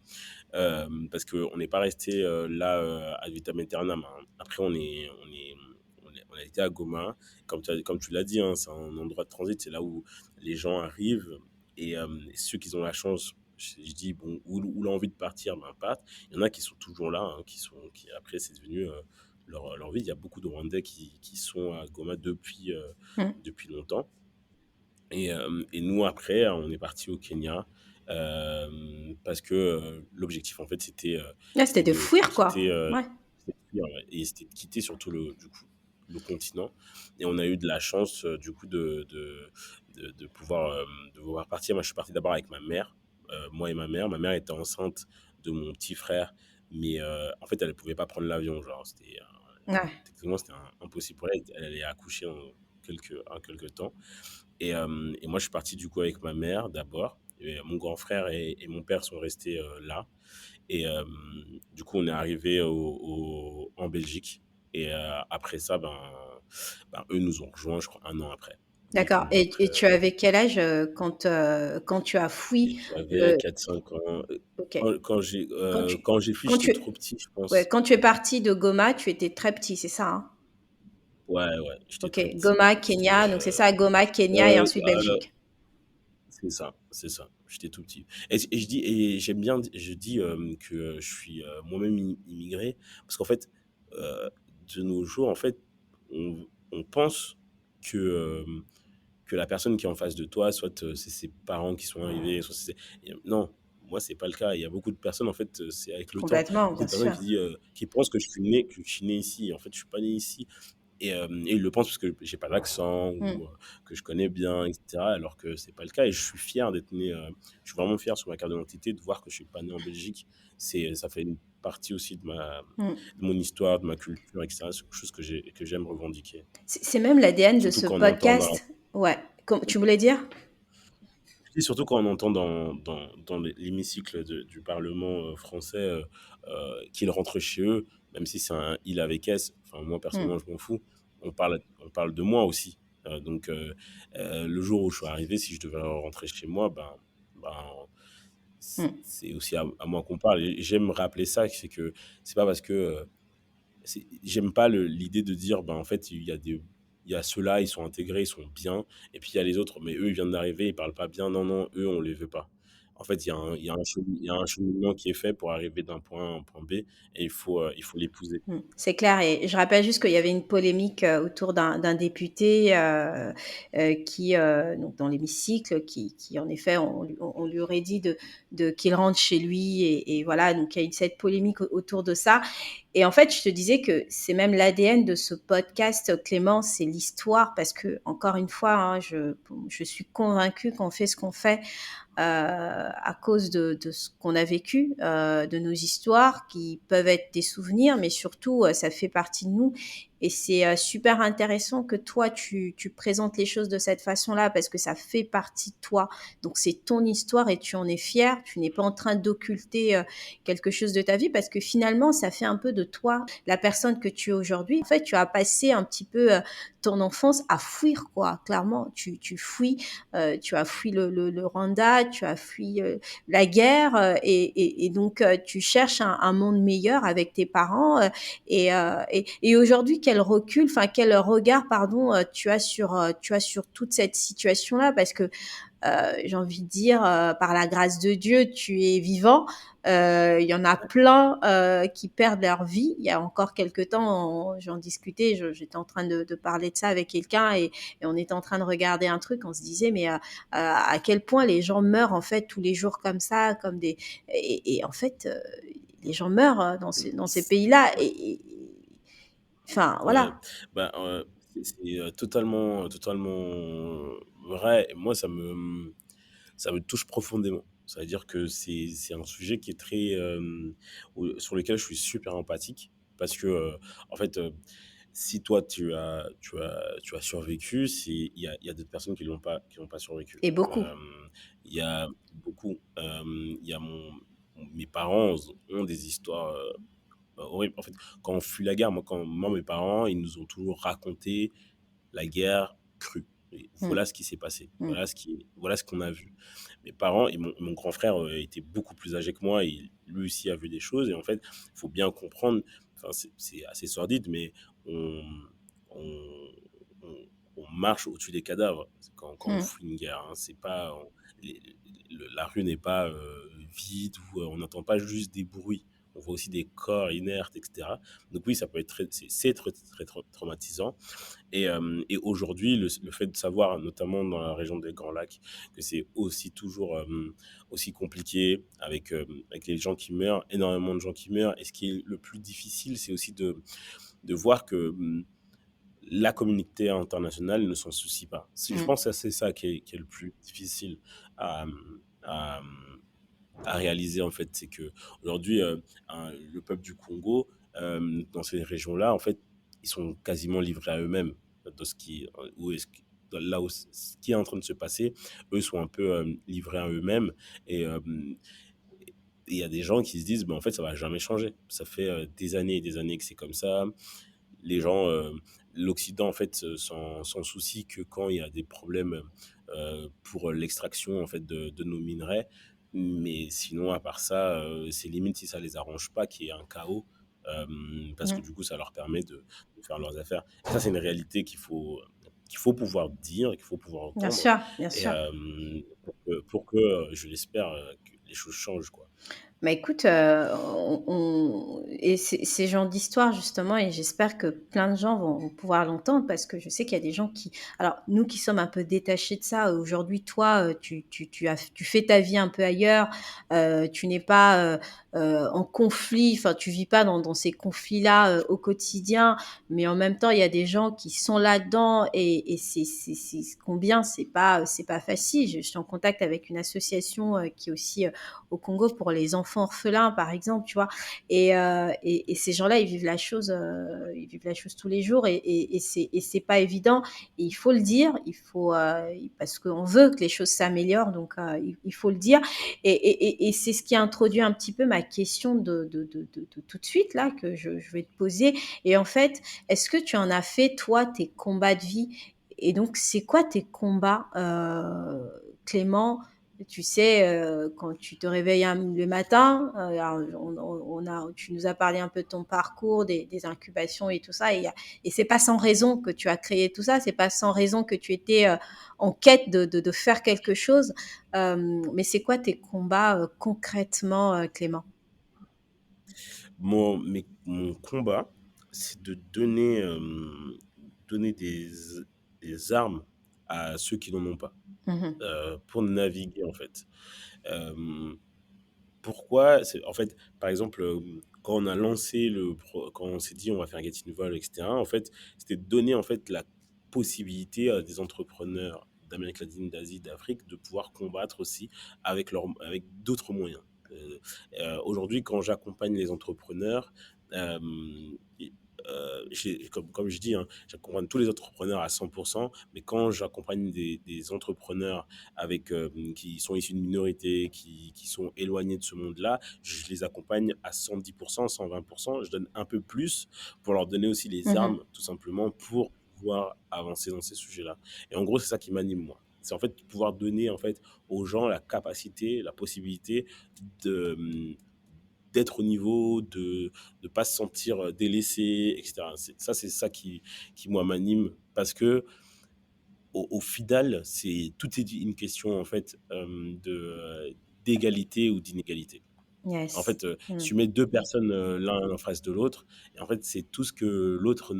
Speaker 2: Parce qu'on n'est pas resté là ad vitam aeternam, hein. Après, on a été à Goma. Comme tu l'as dit, hein, c'est un endroit de transit. C'est là où les gens arrivent et ceux qui ont la chance, je dis, bon, ou l'envie de partir, ben, partent. Il y en a qui sont toujours là, hein, qui après, c'est devenu leur vie. Il y a beaucoup de Rwandais qui sont à Goma
Speaker 1: mmh,
Speaker 2: depuis longtemps. Et nous, après, on est parti au Kenya parce que l'objectif, en fait,
Speaker 1: là, c'était
Speaker 2: c'était
Speaker 1: de
Speaker 2: de
Speaker 1: fuir
Speaker 2: quitter,
Speaker 1: quoi. Ouais.
Speaker 2: c'était de fuir, ouais, et c'était de quitter surtout du coup, le continent. Et on a eu de la chance, du coup, de pouvoir partir. Moi, je suis parti d'abord avec ma mère, moi et ma mère. Ma mère était enceinte de mon petit frère, mais en fait, elle ne pouvait pas prendre l'avion. Genre,
Speaker 1: Ouais.
Speaker 2: techniquement, c'était impossible pour elle. Elle allait accoucher en quelques temps. Et moi, je suis parti du coup avec ma mère d'abord. Et mon grand frère et mon père sont restés là. Et du coup, on est arrivé en Belgique. Et après ça, eux nous ont rejoints, je crois, un an après. Donc,
Speaker 1: D'accord, et tu avais quel âge, quand tu as fui?
Speaker 2: j'avais 4 5 ans.
Speaker 1: OK. Quand tu
Speaker 2: Quand j'ai fui,
Speaker 1: quand
Speaker 2: j'étais
Speaker 1: tu
Speaker 2: trop petit, je
Speaker 1: ouais,
Speaker 2: pense.
Speaker 1: quand tu es parti de Goma, tu étais très petit, c'est ça, hein?
Speaker 2: Ouais, ouais, j'étais
Speaker 1: OK.
Speaker 2: très petit.
Speaker 1: Goma,
Speaker 2: J'étais,
Speaker 1: Kenya, donc c'est ça, Goma, Kenya et
Speaker 2: euh,
Speaker 1: ensuite
Speaker 2: euh,
Speaker 1: Belgique.
Speaker 2: C'est ça, c'est ça. J'étais tout petit. Et j'aime bien, je dis que je suis moi-même immigré, parce qu'en fait, euh, de nos jours, en fait, on pense que, euh, que la personne qui est en face de toi, soit c'est ses parents qui sont arrivés, soit non, moi, c'est pas le cas. Il y a beaucoup de personnes, en fait, c'est avec le temps,
Speaker 1: Complètement,
Speaker 2: beaucoup
Speaker 1: bien
Speaker 2: de personnes
Speaker 1: sûr.
Speaker 2: qui pensent que je suis né ici. En fait, je suis pas né ici. Et ils le pensent parce que j'ai pas l'accent ou
Speaker 1: Mmh.
Speaker 2: que je connais bien, etc. Alors que c'est pas le cas. Et je suis fier d'être né. Je suis vraiment fier sur ma carte d'identité de voir que je suis pas né en Belgique. Ça fait une partie aussi
Speaker 1: Mmh.
Speaker 2: de mon histoire, de ma culture, etc. C'est quelque chose que j'aime revendiquer.
Speaker 1: C'est même l'ADN de
Speaker 2: Surtout
Speaker 1: ce
Speaker 2: quand on entend.
Speaker 1: podcast. Ouais. Tu voulais dire?
Speaker 2: Je dis surtout quand on entend dans l'hémicycle du Parlement français qu'ils rentrent chez eux, même si c'est un il avec S, enfin, moi
Speaker 1: Mm,
Speaker 2: personnellement, je m'en fous. On parle de moi aussi. Le jour où je suis arrivé, si je devais rentrer chez moi, ben,
Speaker 1: mm.
Speaker 2: c'est aussi à moi qu'on parle. Et j'aime rappeler ça, c'est que c'est pas parce que j'aime pas l'idée de dire, ben, en fait, il y a ceux-là, ils sont intégrés, ils sont bien, et puis il y a les autres, mais eux, ils viennent d'arriver, ils parlent pas bien. Non, non, eux, on les veut pas. En fait, il y a un cheminement qui est fait pour arriver d'un point A à un point B, et il faut l'épouser.
Speaker 1: C'est clair et je rappelle juste qu'il y avait une polémique, autour d'un député, qui, donc dans l'hémicycle, qui en effet on lui aurait dit de qu'il rentre chez lui et voilà, donc il y a eu cette polémique autour de ça et en fait, je te disais que c'est même l'ADN de ce podcast, Clément, c'est l'histoire parce que encore une fois, hein, je suis convaincue qu'on fait ce qu'on fait à cause de ce qu'on a vécu, de nos histoires qui peuvent être des souvenirs, mais surtout, ça fait partie de nous. Et c'est super intéressant que toi, tu présentes les choses de cette façon-là parce que ça fait partie de toi. Donc, c'est ton histoire et tu en es fier. Tu n'es pas en train d'occulter quelque chose de ta vie parce que finalement, ça fait un peu de toi la personne que tu es aujourd'hui. En fait, tu as passé un petit peu ton enfance à fuir, quoi. Clairement, tu fuis tu as fui le Rwanda, tu as fui la guerre et donc tu cherches un monde meilleur avec tes parents et aujourd'hui quel recul, enfin quel regard pardon tu as sur toute cette situation là parce que j'ai envie de dire, par la grâce de Dieu, tu es vivant. Il y en a plein qui perdent leur vie. Il y a encore quelques temps, j'en discutais, j'étais en train de parler de ça avec quelqu'un et on était en train de regarder un truc. On se disait, mais à quel point les gens meurent en fait tous les jours comme ça, comme des et en fait, les gens meurent dans ces pays-là enfin
Speaker 2: Ouais,
Speaker 1: voilà.
Speaker 2: bah, c'est totalement vrai. Et moi, ça me touche profondément. Ça veut dire que c'est un sujet qui est très, sur lequel je suis super empathique parce que, en fait, si toi tu as survécu, il y a d'autres personnes qui l'ont pas survécu.
Speaker 1: Et beaucoup.
Speaker 2: Il y a beaucoup, il y a mes parents ont des histoires horribles. En fait, quand on fuit la guerre, moi, mes parents, ils nous ont toujours raconté la guerre crue. Et
Speaker 1: Mm,
Speaker 2: voilà ce qui s'est passé.
Speaker 1: mm,
Speaker 2: Voilà ce qu'on a vu. Mes parents et mon grand frère était beaucoup plus âgé que moi. Et lui aussi a vu des choses. Et en fait, il faut bien comprendre, enfin, c'est assez sordide, mais on, on, on, on marche au-dessus des cadavres quand on
Speaker 1: mm,
Speaker 2: fuit une guerre. Hein. C'est pas, les- la rue n'est pas vide ou on n'entend pas juste des bruits. On voit aussi des corps inertes, etc. Donc oui, ça peut être c'est très traumatisant. Et aujourd'hui, le fait de savoir, notamment dans la région des Grands Lacs, que c'est aussi toujours aussi compliqué avec les gens qui meurent, énormément de gens qui meurent. Et ce qui est le plus difficile, c'est aussi de voir que la communauté internationale ne s'en soucie pas. Je
Speaker 1: mm,
Speaker 2: pense que c'est ça qui est le plus difficile à, à, à réaliser en fait, c'est que aujourd'hui le peuple du Congo dans ces régions-là, en fait, ils sont quasiment livrés à eux-mêmes de ce qui où est-ce que- là où ce qui est en train de se passer, eux sont un peu livrés à eux-mêmes et il y a des gens qui se disent, en fait, ça va jamais changer. Ça fait des années et des années que c'est comme ça. Les gens, l'Occident, en fait, s'en soucie que quand il y a des problèmes pour l'extraction, en fait, de nos minerais. Mais sinon, à part ça, c'est limite si ça les arrange pas qu'il y ait un chaos, euh, parce que
Speaker 1: mm.
Speaker 2: du coup, ça leur permet de faire leurs affaires. Et ça, c'est une réalité qu'il faut pouvoir dire, qu'il faut pouvoir
Speaker 1: Bien
Speaker 2: entendre,
Speaker 1: sûr, bien
Speaker 2: et
Speaker 1: sûr.
Speaker 2: pour que je l'espère, que les choses changent, quoi.
Speaker 1: Bah, écoute, et ces genres d'histoires justement et j'espère que plein de gens vont pouvoir l'entendre parce que je sais qu'il y a des gens qui alors nous qui sommes un peu détachés de ça, aujourd'hui toi, tu fais ta vie un peu ailleurs, tu n'es pas, en conflit, enfin tu vis pas dans ces conflits-là au quotidien, mais en même temps il y a des gens qui sont là-dedans et combien c'est pas facile. Je suis en contact avec une association qui est aussi au Congo pour les enfants orphelins par exemple, tu vois. Et ces gens-là ils vivent la chose tous les jours et c'est pas évident. Et il faut le dire, parce qu'on veut que les choses s'améliorent, donc il faut le dire. Et c'est ce qui a introduit un petit peu ma question de tout de suite, là, que je vais te poser. Et en fait, est-ce que tu en as fait, toi, tes combats de vie? Et donc, c'est quoi tes combats, Clément? Tu sais, quand tu te réveilles le matin, alors tu nous as parlé un peu de ton parcours, des incubations et tout ça, et c'est pas sans raison que tu as créé tout ça, c'est pas sans raison que tu étais en quête de faire quelque chose. Mais c'est quoi tes combats concrètement, Clément?
Speaker 2: Mon combat, c'est de donner, donner des armes à ceux qui n'en ont pas,
Speaker 1: Mhm,
Speaker 2: pour naviguer en fait. Euh, Pourquoi? En fait, par exemple, quand on a lancé quand on s'est dit on va faire Get Involved, etc., en fait, c'était de donner en fait la possibilité à des entrepreneurs d'Amérique latine, d'Asie, d'Afrique de pouvoir combattre aussi avec d'autres moyens. Aujourd'hui, quand j'accompagne les entrepreneurs, euh, comme je dis, hein, j'accompagne tous les entrepreneurs à 100%, mais quand j'accompagne des entrepreneurs qui sont issus de minorités, qui sont éloignés de ce monde-là, je les accompagne à 110%, 120%. Je donne un peu plus pour leur donner aussi les
Speaker 1: mhm.
Speaker 2: armes, tout simplement, pour pouvoir avancer dans ces sujets-là. Et en gros, c'est ça qui m'anime, moi. C'est en fait pouvoir donner en fait aux gens la capacité, la possibilité de d'être au niveau, de ne pas se sentir délaissé, etc. C'est ça qui moi, m'anime parce que au final, tout est une question en fait d'égalité ou d'inégalité. En
Speaker 1: Yes.
Speaker 2: fait, si
Speaker 1: Mm.
Speaker 2: tu mets deux personnes l'un en face de l'autre, et en fait, c'est tout ce que l'autre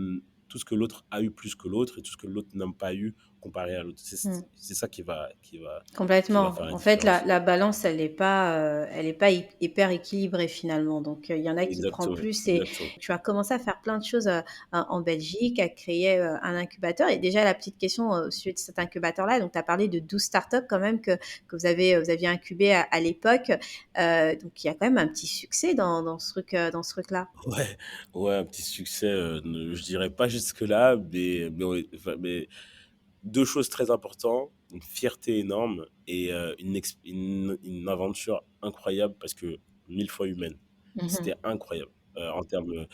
Speaker 2: a eu plus que l'autre et tout ce que l'autre n'a pas eu comparé à l'autre.
Speaker 1: Mm.
Speaker 2: C'est ça qui va
Speaker 1: Complètement.
Speaker 2: faire la
Speaker 1: En fait,
Speaker 2: différence.
Speaker 1: la balance, elle est pas hyper équilibrée finalement. Donc, il y en a qui prend
Speaker 2: Exactement,
Speaker 1: plus. Et
Speaker 2: exactement.
Speaker 1: tu as commencé à faire plein de choses en Belgique, à créer un incubateur. Et déjà, la petite question au sujet de cet incubateur-là, donc tu as parlé de 12 startups quand même que vous aviez incubé à l'époque. Donc, il y a quand même un petit succès dans ce truc-là.
Speaker 2: Ouais, ouais, un petit succès, je dirais pas jusque-là, mais deux choses très importantes, une fierté énorme et une aventure incroyable parce que 1000 fois humaine. C'était
Speaker 1: Mhm.
Speaker 2: incroyable. En termes,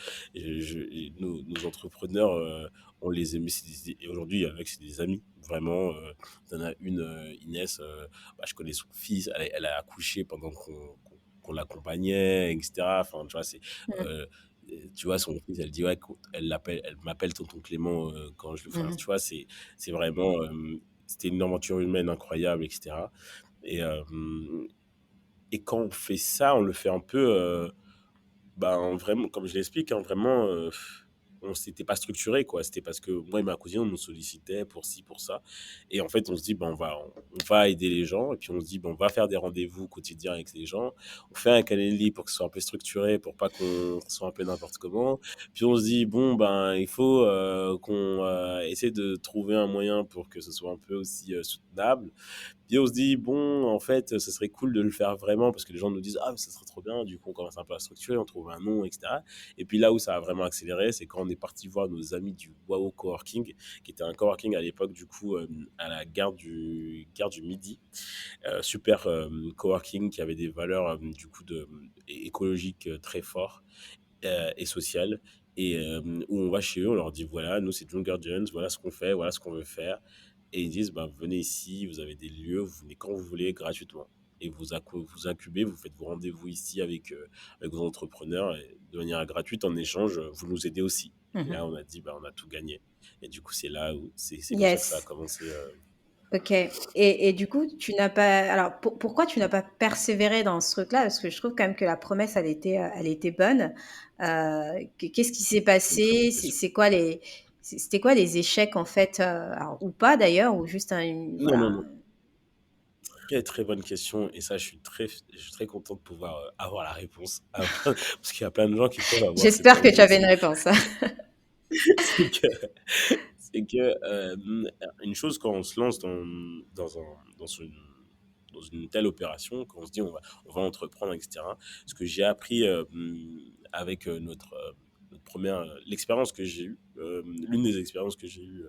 Speaker 2: nos entrepreneurs, on les aimait. Et aujourd'hui, il y en a qui c'est des amis, vraiment. T'en as une, Inès, bah, je connais son fils, elle a accouché pendant qu'on l'accompagnait, etc. Enfin, tu vois,
Speaker 1: Mhm.
Speaker 2: euh, tu vois, son fils, elle dit, ouais, elle m'appelle tonton Clément quand je le fais. Enfin, tu
Speaker 1: Mhm.
Speaker 2: vois, c'est vraiment, c'était une aventure humaine incroyable, etc. Et, euh, et quand on fait ça, on le fait un peu, ben, vraiment, comme je l'explique, hein, vraiment, on s'était pas structuré, quoi. C'était parce que moi et ma cousine, on nous sollicitait pour ci, pour ça. Et en fait, on se dit, ben, on va aider les gens. Et puis, on se dit, ben, on va faire des rendez-vous quotidiens avec les gens. On fait un calendrier pour que ce soit un peu structuré, pour pas qu'on soit un peu n'importe comment. Puis, on se dit, bon, ben, il faut qu'on essaie de trouver un moyen pour que ce soit un peu aussi soutenable. Puis on se dit, bon, en fait, ce serait cool de le faire vraiment parce que les gens nous disent, ah, ça serait trop bien. Du coup, on commence un peu à structurer, on trouve un nom, etc. Et puis là où ça a vraiment accéléré, c'est quand on est parti voir nos amis du Wao Coworking, qui était un coworking à l'époque, du coup, à la gare du Midi. Super coworking qui avait des valeurs, du coup, écologiques très fortes et sociales. Et où on va chez eux, on leur dit voilà, nous c'est John Guardians, voilà ce qu'on fait, voilà ce qu'on veut faire. Et ils disent, ben, venez ici, vous avez des lieux, vous venez quand vous voulez gratuitement. Et vous incubez, vous faites vos rendez-vous ici avec vos entrepreneurs et de manière gratuite. En échange, vous nous aidez aussi. Et là,
Speaker 1: Mhm.
Speaker 2: on a dit, ben, on a tout gagné. Et du coup, c'est là où c'est comme ça que ça a
Speaker 1: Yes.
Speaker 2: commencé.
Speaker 1: OK, et du coup, tu n'as pas alors pourquoi tu n'as pas persévéré dans ce truc-là? Parce que je trouve quand même que la promesse, elle était bonne. Qu'est-ce qui s'est
Speaker 2: C'est une très bonne
Speaker 1: passé?
Speaker 2: question.
Speaker 1: C'était quoi les échecs en fait, alors ou pas d'ailleurs, ou juste un une
Speaker 2: Non,
Speaker 1: voilà.
Speaker 2: non, non. très, très bonne question et ça, je suis très content de pouvoir, avoir la réponse parce qu'il y a plein de gens qui peuvent avoir cette
Speaker 1: J'espère que tu avais une
Speaker 2: tendance.
Speaker 1: réponse.
Speaker 2: C'est que c'est que, une chose quand on se lance dans une dans une telle opération, quand on se dit: On va entreprendre» et cetera. Ce que j'ai appris, avec, notre 1re, l'expérience que j'ai eue, l'une des expériences que j'ai eues,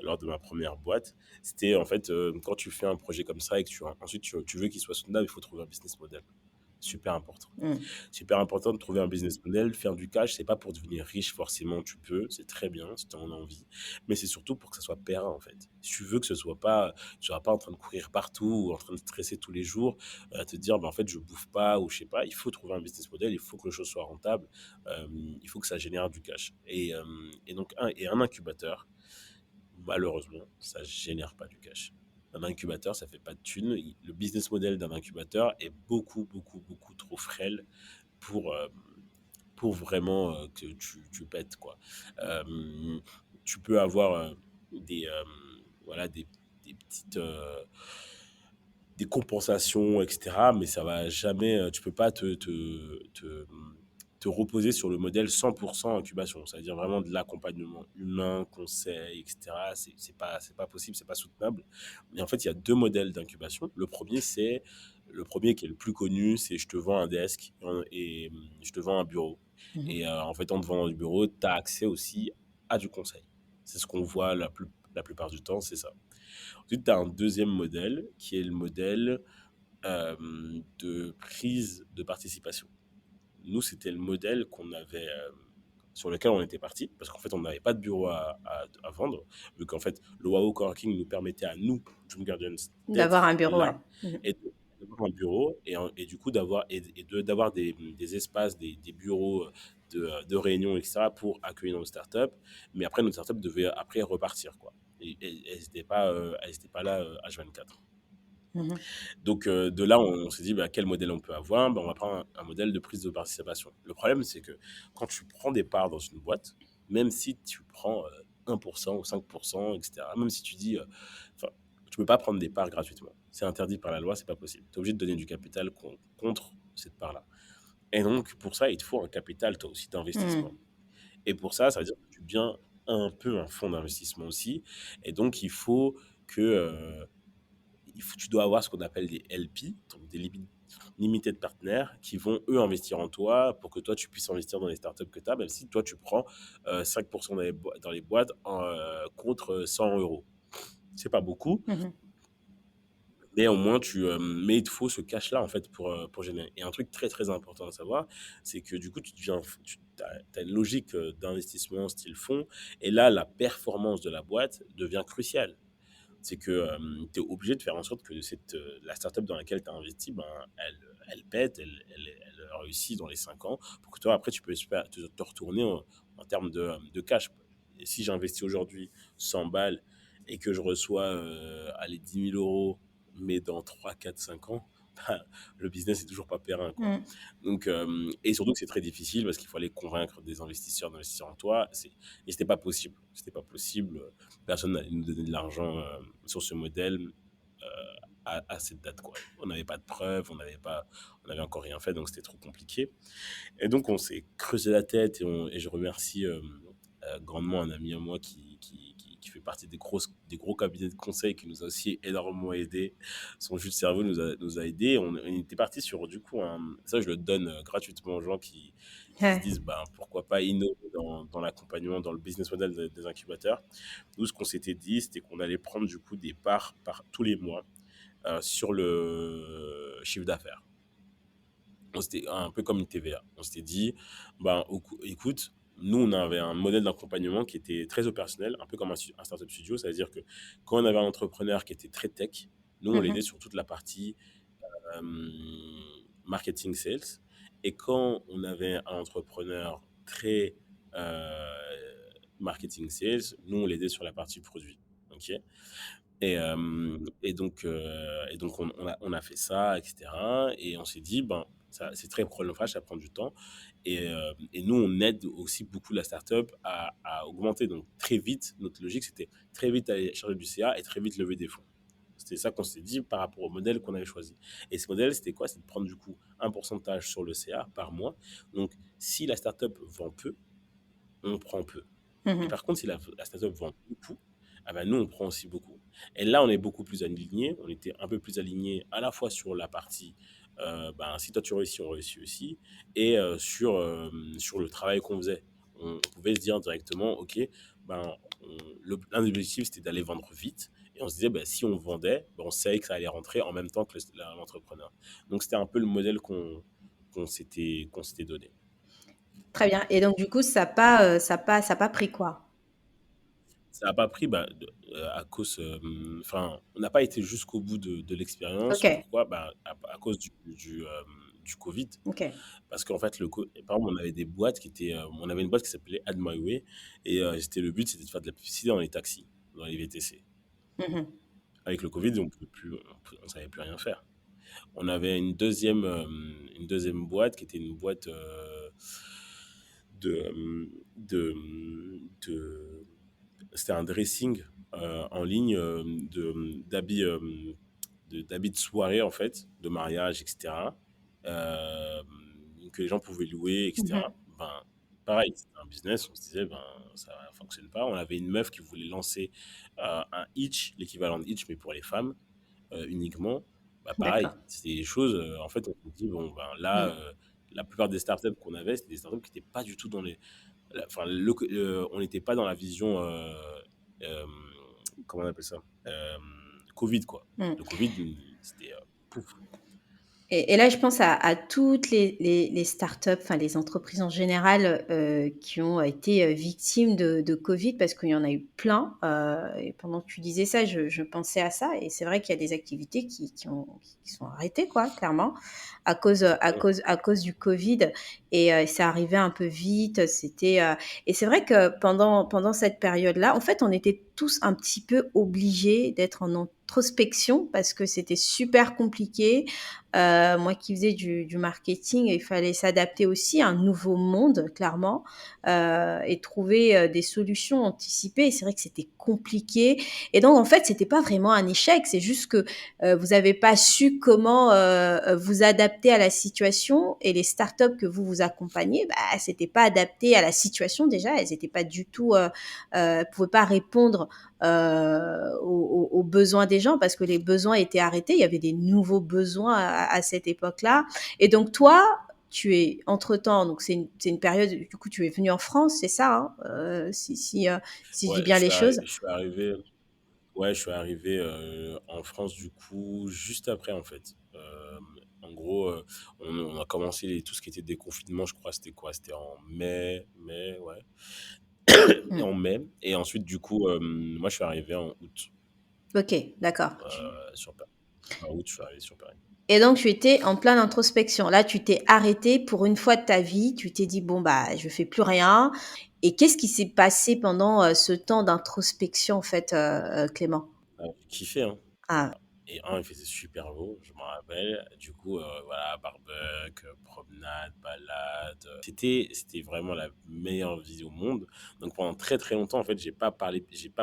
Speaker 2: lors de ma première boîte, c'était en fait, quand tu fais un projet comme ça et que ensuite tu veux qu'il soit soutenable, il faut trouver un business model. Super important.
Speaker 1: Mmh.
Speaker 2: Super important de trouver un business model, faire du cash, c'est pas pour devenir riche forcément, tu peux, c'est très bien si tu en as envie, mais c'est surtout pour que ça soit périn en fait. Si tu veux que ce soit pas, tu sois pas en train de courir partout ou en train de stresser tous les jours, à te dire, bah, en fait, je bouffe pas ou je sais pas, il faut trouver un business model, il faut que les choses soient rentables, il faut que ça génère du cash. Et donc, un incubateur, malheureusement, ça génère pas du cash. Un incubateur, ça fait pas de thunes. Le business model d'un incubateur est beaucoup, beaucoup, beaucoup trop frêle pour, pour vraiment que tu pètes, quoi. Tu peux avoir des, voilà, des petites des compensations, etc. Mais ça va jamais, tu peux pas te reposer sur le modèle 100% incubation. C'est-à-dire vraiment de l'accompagnement humain, conseil, etc. C'est pas possible, c'est pas soutenable. Mais en fait, il y a deux modèles d'incubation. Le premier qui est le plus connu, c'est je te vends un desk et je te vends un bureau.
Speaker 1: Mmh.
Speaker 2: Et en fait, en te vendant du bureau, tu as accès aussi à du conseil. C'est ce qu'on voit la plupart du temps, c'est ça. Ensuite, tu as un deuxième modèle qui est le modèle de prise de participation. Nous, c'était le modèle sur lequel on était parti, parce qu'en fait, on n'avait pas de bureau à vendre, vu qu'en fait, le WoW Coworking nous permettait à nous, Dream Guardians,
Speaker 1: D'avoir un
Speaker 2: d'être
Speaker 1: bureau, ouais.
Speaker 2: là
Speaker 1: Mmh.
Speaker 2: et d'avoir un bureau et du coup d'avoir des espaces, des bureaux de réunion, etc., pour accueillir nos startups. Mais après, nos startups devaient après repartir, quoi. Et elles n'étaient pas là H24.
Speaker 1: Mmh.
Speaker 2: Donc, de là, on s'est dit, bah, quel modèle on peut avoir? Bah, on va prendre un modèle de prise de participation. Le problème, c'est que quand tu prends des parts dans une boîte, même si tu prends 1% ou 5%, etc., même si tu dis, enfin, tu peux pas prendre des parts gratuitement. C'est interdit par la loi, c'est pas possible. Tu es obligé de donner du capital contre cette part-là. Et donc, pour ça, il te faut un capital, toi aussi, d'investissement.
Speaker 1: Mmh.
Speaker 2: Et pour ça veut dire que tu deviens un peu un fonds d'investissement aussi. Et donc, que tu dois avoir ce qu'on appelle des LP, donc des limited partners, qui vont eux investir en toi pour que toi tu puisses investir dans les startups que tu as, même si toi tu prends 5% dans les boîtes contre 100 euros. C'est pas beaucoup,
Speaker 1: Mmh.
Speaker 2: mais au moins mais il te faut ce cash là en fait pour générer. Et un truc très très important à savoir, c'est que du coup tu as une logique d'investissement style fonds, et là la performance de la boîte devient cruciale. C'est que tu es obligé de faire en sorte que la startup dans laquelle tu as investi, ben, elle pète, elle réussit dans les 5 ans pour que toi, après, tu peux te retourner en termes de cash. Et si j'investis aujourd'hui 100 balles et que je reçois allez, 10 000 euros, mais dans 3 4 5 ans, bah, le business est toujours pas périn, quoi.
Speaker 1: Mmh.
Speaker 2: Donc, et surtout que c'est très difficile parce qu'il faut aller convaincre des investisseurs d'investir en toi. Et c'était pas possible. C'était pas possible. Personne n'allait nous donner de l'argent sur ce modèle à cette date, quoi. On n'avait pas de preuves, on n'avait encore rien fait, donc c'était trop compliqué. Et donc on s'est creusé la tête et je remercie grandement un ami à moi qui fait partie des gros cabinets de conseil qui nous a aussi énormément aidé. Son jus de cerveau nous a aidé. On était parti sur du coup ça je le donne gratuitement aux gens qui se
Speaker 1: Ouais.
Speaker 2: disent ben, pourquoi pas innover dans l'accompagnement, dans le business model des incubateurs. Nous, ce qu'on s'était dit, c'était qu'on allait prendre du coup des parts tous les mois sur le chiffre d'affaires. C'était un peu comme une TVA. On s'était dit, ben, écoute, nous, on avait un modèle d'accompagnement qui était très opérationnel, un peu comme un startup studio. C'est-à-dire que quand on avait un entrepreneur qui était très tech, nous, on l'aidait
Speaker 1: Mmh.
Speaker 2: sur toute la partie euh, marketing sales. Et quand on avait un entrepreneur très euh, marketing sales, nous, on l'aidait sur la partie produit. OK. Et donc on a fait ça, etc. Et on s'est dit, ben, c'est très chronophage, ça prend du temps. Et nous, on aide aussi beaucoup la startup à augmenter. Donc très vite, notre logique, c'était très vite aller chercher du CA et très vite lever des fonds. C'est ça qu'on s'est dit par rapport au modèle qu'on avait choisi. Et ce modèle, c'était quoi? C'est de prendre du coup un pourcentage sur le CA par mois. Donc, si la startup vend peu, on prend peu. Mais
Speaker 1: Mmh.
Speaker 2: par contre, si la startup vend beaucoup, ah ben nous, on prend aussi beaucoup. Et là, on est beaucoup plus alignés. On était un peu plus alignés à la fois sur la partie, ben, si toi tu réussis, on réussit aussi, et sur le travail qu'on faisait. On pouvait se dire directement, OK, ben, l'un des objectifs, c'était d'aller vendre vite. Et on se disait, ben, si on vendait, ben, on savait que ça allait rentrer en même temps que l'entrepreneur. Donc, c'était un peu le modèle qu'on s'était donné.
Speaker 1: Très bien et donc du coup, ça a pas pris quoi?
Speaker 2: Ça n'a pas pris bah, à cause. Enfin, on n'a pas été jusqu'au bout de l'expérience.
Speaker 1: OK,
Speaker 2: Pourquoi bah, à cause du Covid.
Speaker 1: OK.
Speaker 2: Parce qu'en fait, par exemple, on avait des boîtes qui étaient. On avait une boîte qui s'appelait Add My Way. Et le but, c'était de faire de la publicité dans les taxis, dans les VTC.
Speaker 1: Mmh.
Speaker 2: Avec le Covid, on savait plus rien faire. On avait une deuxième boîte qui était une boîte de, de, de c'était un dressing en ligne d'habits de soirée, en fait, de mariage, etc. euh, que les gens pouvaient louer,
Speaker 1: Mmh.
Speaker 2: etc. Ben, pareil, c'était un business, on se disait, ben, ça ne fonctionne pas. On avait une meuf qui voulait lancer un Hitch, l'équivalent de Hitch, mais pour les femmes, uniquement. Bah, pareil,
Speaker 1: D'accord.
Speaker 2: c'était des choses, en fait, on se dit, bon, ben là,
Speaker 1: Mmh.
Speaker 2: la plupart des startups qu'on avait, c'était des startups qui n'étaient pas du tout dans les, enfin, on n'était pas dans la vision, euh, comment on appelle ça, Covid, quoi.
Speaker 1: Mmh.
Speaker 2: Le Covid, c'était pouf.
Speaker 1: Et là, je pense à toutes les startups, enfin les entreprises en général, qui ont été, victimes de Covid parce qu'il y en a eu plein, et pendant que tu disais ça, je pensais à ça et c'est vrai qu'il y a des activités qui sont arrêtées quoi, clairement, à cause du Covid et c'est arrivé un peu vite, et c'est vrai que pendant cette période-là, en fait, on était tous un petit peu obligés d'être en introspection parce que c'était super compliqué. Moi qui faisais du marketing, il fallait s'adapter aussi à un nouveau monde, clairement, et trouver des solutions anticipées. Et c'est vrai que c'était compliqué. Et donc, en fait, c'était pas vraiment un échec. C'est juste que vous n'avez pas su comment vous adapter à la situation. Et les startups que vous accompagnez, bah, c'était pas adapté à la situation déjà. Elles n'étaient pas du tout, pouvaient pas répondre aux besoins des gens parce que les besoins étaient arrêtés. Il y avait des nouveaux besoins à cette époque-là. Et donc toi, tu es entre-temps, donc c'est une période, du coup tu es venu en France, c'est ça, hein, si je dis
Speaker 2: Ouais,
Speaker 1: bien les choses.
Speaker 2: je suis arrivé, ouais, je suis arrivé en France, du coup, juste après, en fait. En gros, on a commencé tout ce qui était déconfinement, je crois, c'était quoi? C'était en ouais.
Speaker 1: Hmm.
Speaker 2: En mai. Et ensuite, du coup, moi, je suis arrivé en août,
Speaker 1: Ok, d'accord.
Speaker 2: sur Paris. En août, je suis arrivé sur Paris.
Speaker 1: Et donc tu étais en pleine introspection. Là, tu t'es arrêté pour une fois de ta vie. Tu t'es dit bon bah je fais plus rien. Et qu'est-ce qui s'est passé pendant ce temps d'introspection en fait, Clément?
Speaker 2: Ah, j'ai kiffé, hein.
Speaker 1: Ah,
Speaker 2: Et il faisait super beau, je m'en rappelle. Du coup, voilà, barbecue, promenade, balade. C'était vraiment la meilleure vie au monde. Donc pendant très très longtemps, en fait, j'ai pas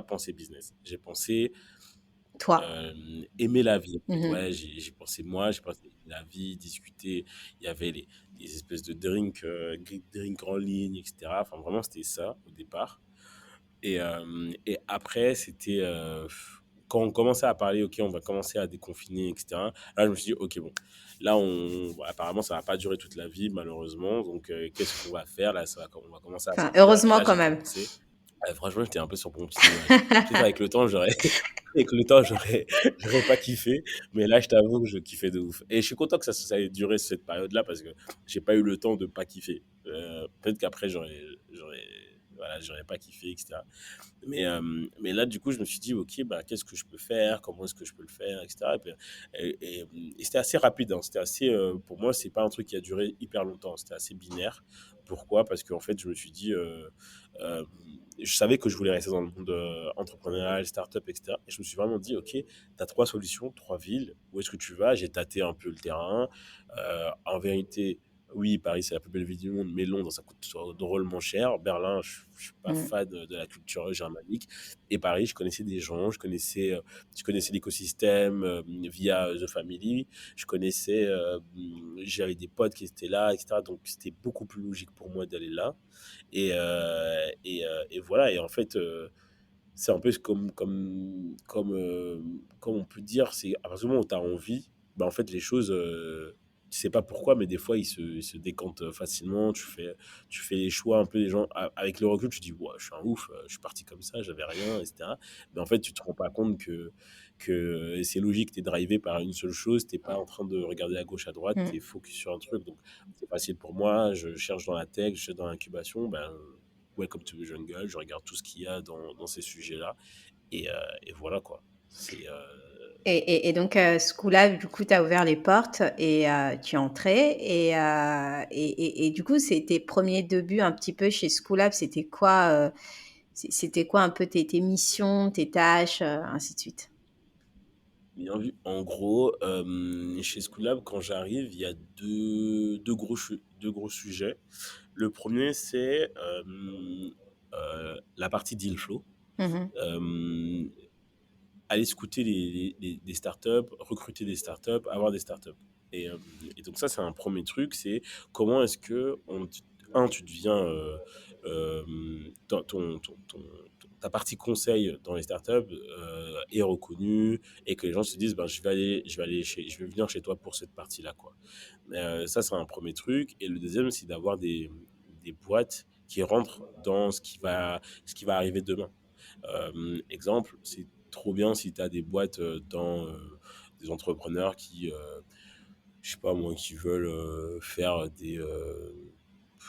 Speaker 2: pensé business. J'ai pensé
Speaker 1: toi.
Speaker 2: aimer la vie. En fait.
Speaker 1: Mhm.
Speaker 2: Ouais, j'ai pensé moi, j'ai pensé aimer la vie, discuter. Il y avait des espèces de drinks en ligne, etc. Enfin, vraiment, c'était ça au départ. Et après, c'était quand on commençait à parler, ok, on va commencer à déconfiner, etc. Là, je me suis dit, ok, bon, là, bon, apparemment, ça va pas durer toute la vie, malheureusement. Donc, qu'est-ce qu'on va faire? Là, on va commencer à
Speaker 1: Enfin,
Speaker 2: sortir. Et
Speaker 1: heureusement
Speaker 2: là,
Speaker 1: quand
Speaker 2: j'ai
Speaker 1: même.
Speaker 2: commencé. Franchement, j'étais un peu sur mon petit nuage. Peut-être avec le temps, j'aurais pas kiffé. Mais là, je t'avoue que je kiffais de ouf. Et je suis content que ça ait duré cette période-là parce que j'ai pas eu le temps de pas kiffer. Peut-être qu'après, voilà, j'aurais pas kiffé, etc. Mais là, du coup, je me suis dit, OK, bah, qu'est-ce que je peux faire? Comment est-ce que je peux le faire? Etc. Et c'était assez rapide. Hein. C'était assez, pour moi, c'est pas un truc qui a duré hyper longtemps. C'était assez binaire. Pourquoi? Parce qu'en fait, je me suis dit, euh, je savais que je voulais rester dans le monde entrepreneurial, startup, etc. Et je me suis vraiment dit, OK, tu as trois solutions, trois villes. Où est-ce que tu vas? J'ai tâté un peu le terrain. En vérité, Oui, Paris, c'est la plus belle ville du monde, mais Londres, ça coûte drôlement cher. Berlin, je suis pas
Speaker 1: Mmh.
Speaker 2: fan de la culture germanique. Et Paris, je connaissais des gens, je connaissais l'écosystème via The Family. Je connaissais, j'avais des potes qui étaient là, etc. Donc, c'était beaucoup plus logique pour moi d'aller là. Et voilà. Et en fait, c'est un peu comme on peut dire, c'est à partir du moment où tu as envie, bah, en fait, les choses, tu sais pas pourquoi, mais des fois, ils se décantent facilement. Tu fais les choix un peu, les gens, avec le recul, tu te dis, ouais, je suis un ouf, je suis parti comme ça, j'avais rien, etc. Mais en fait, tu te rends pas compte que c'est logique, tu es drivé par une seule chose, t'es pas en train de regarder à gauche, à droite, tu es
Speaker 1: Mmh.
Speaker 2: focus sur un truc. Donc, c'est facile pour moi, je cherche dans la tech, je cherche dans l'incubation, ben, Welcome to the Jungle, je regarde tout ce qu'il y a dans ces sujets-là, et voilà quoi. C'est
Speaker 1: Et donc, Schoolab, du coup, tu as ouvert les portes et tu es entré et du coup, c'est tes 1 débuts un petit peu chez Schoolab, c'était quoi, c'était quoi un peu tes missions, tes tâches, ainsi de suite?
Speaker 2: bien vu. En gros, chez Schoolab, quand j'arrive, il y a deux gros sujets. Le premier, c'est la partie deal flow.
Speaker 1: Mmh mh.
Speaker 2: Euh, Aller scouter des startups, recruter des startups, avoir des startups. Et, euh, et donc ça, c'est un premier truc, c'est comment est-ce que, tu deviens, euh, ta partie conseil dans les startups est reconnue et que les gens se disent, ben, je vais venir chez toi pour cette partie-là, quoi. Ça, c'est un premier truc. Et le deuxième, c'est d'avoir des boîtes qui rentrent dans ce qui va arriver demain. Exemple, c'est trop bien si tu as des boîtes des entrepreneurs qui, je sais pas moi, qui veulent faire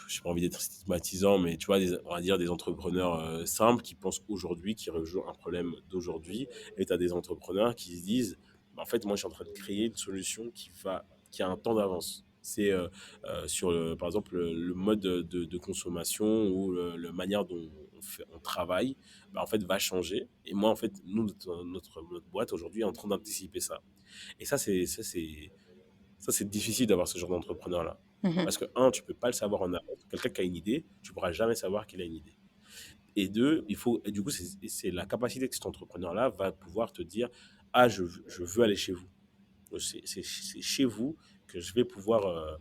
Speaker 2: j'ai pas envie d'être stigmatisant, mais tu vois, on va dire des entrepreneurs simples qui pensent aujourd'hui, qui rejoignent un problème d'aujourd'hui, et tu as des entrepreneurs qui se disent, bah, en fait, moi, je suis en train de créer une solution qui a un temps d'avance. C'est sur, par exemple, le mode de consommation ou la manière dont on travaille, bah, en fait, va changer. Et moi, en fait, nous, notre boîte aujourd'hui est en train d'anticiper ça. Et ça, c'est difficile d'avoir ce genre d'entrepreneur-là.
Speaker 1: Mmh.
Speaker 2: Parce que, un, tu peux pas le savoir en avance. Quelqu'un qui a une idée, tu pourras jamais savoir qu'il a une idée. Et deux, et du coup, c'est la capacité que cet entrepreneur-là va pouvoir te dire, ah, je veux aller chez vous. C'est chez vous que je vais pouvoir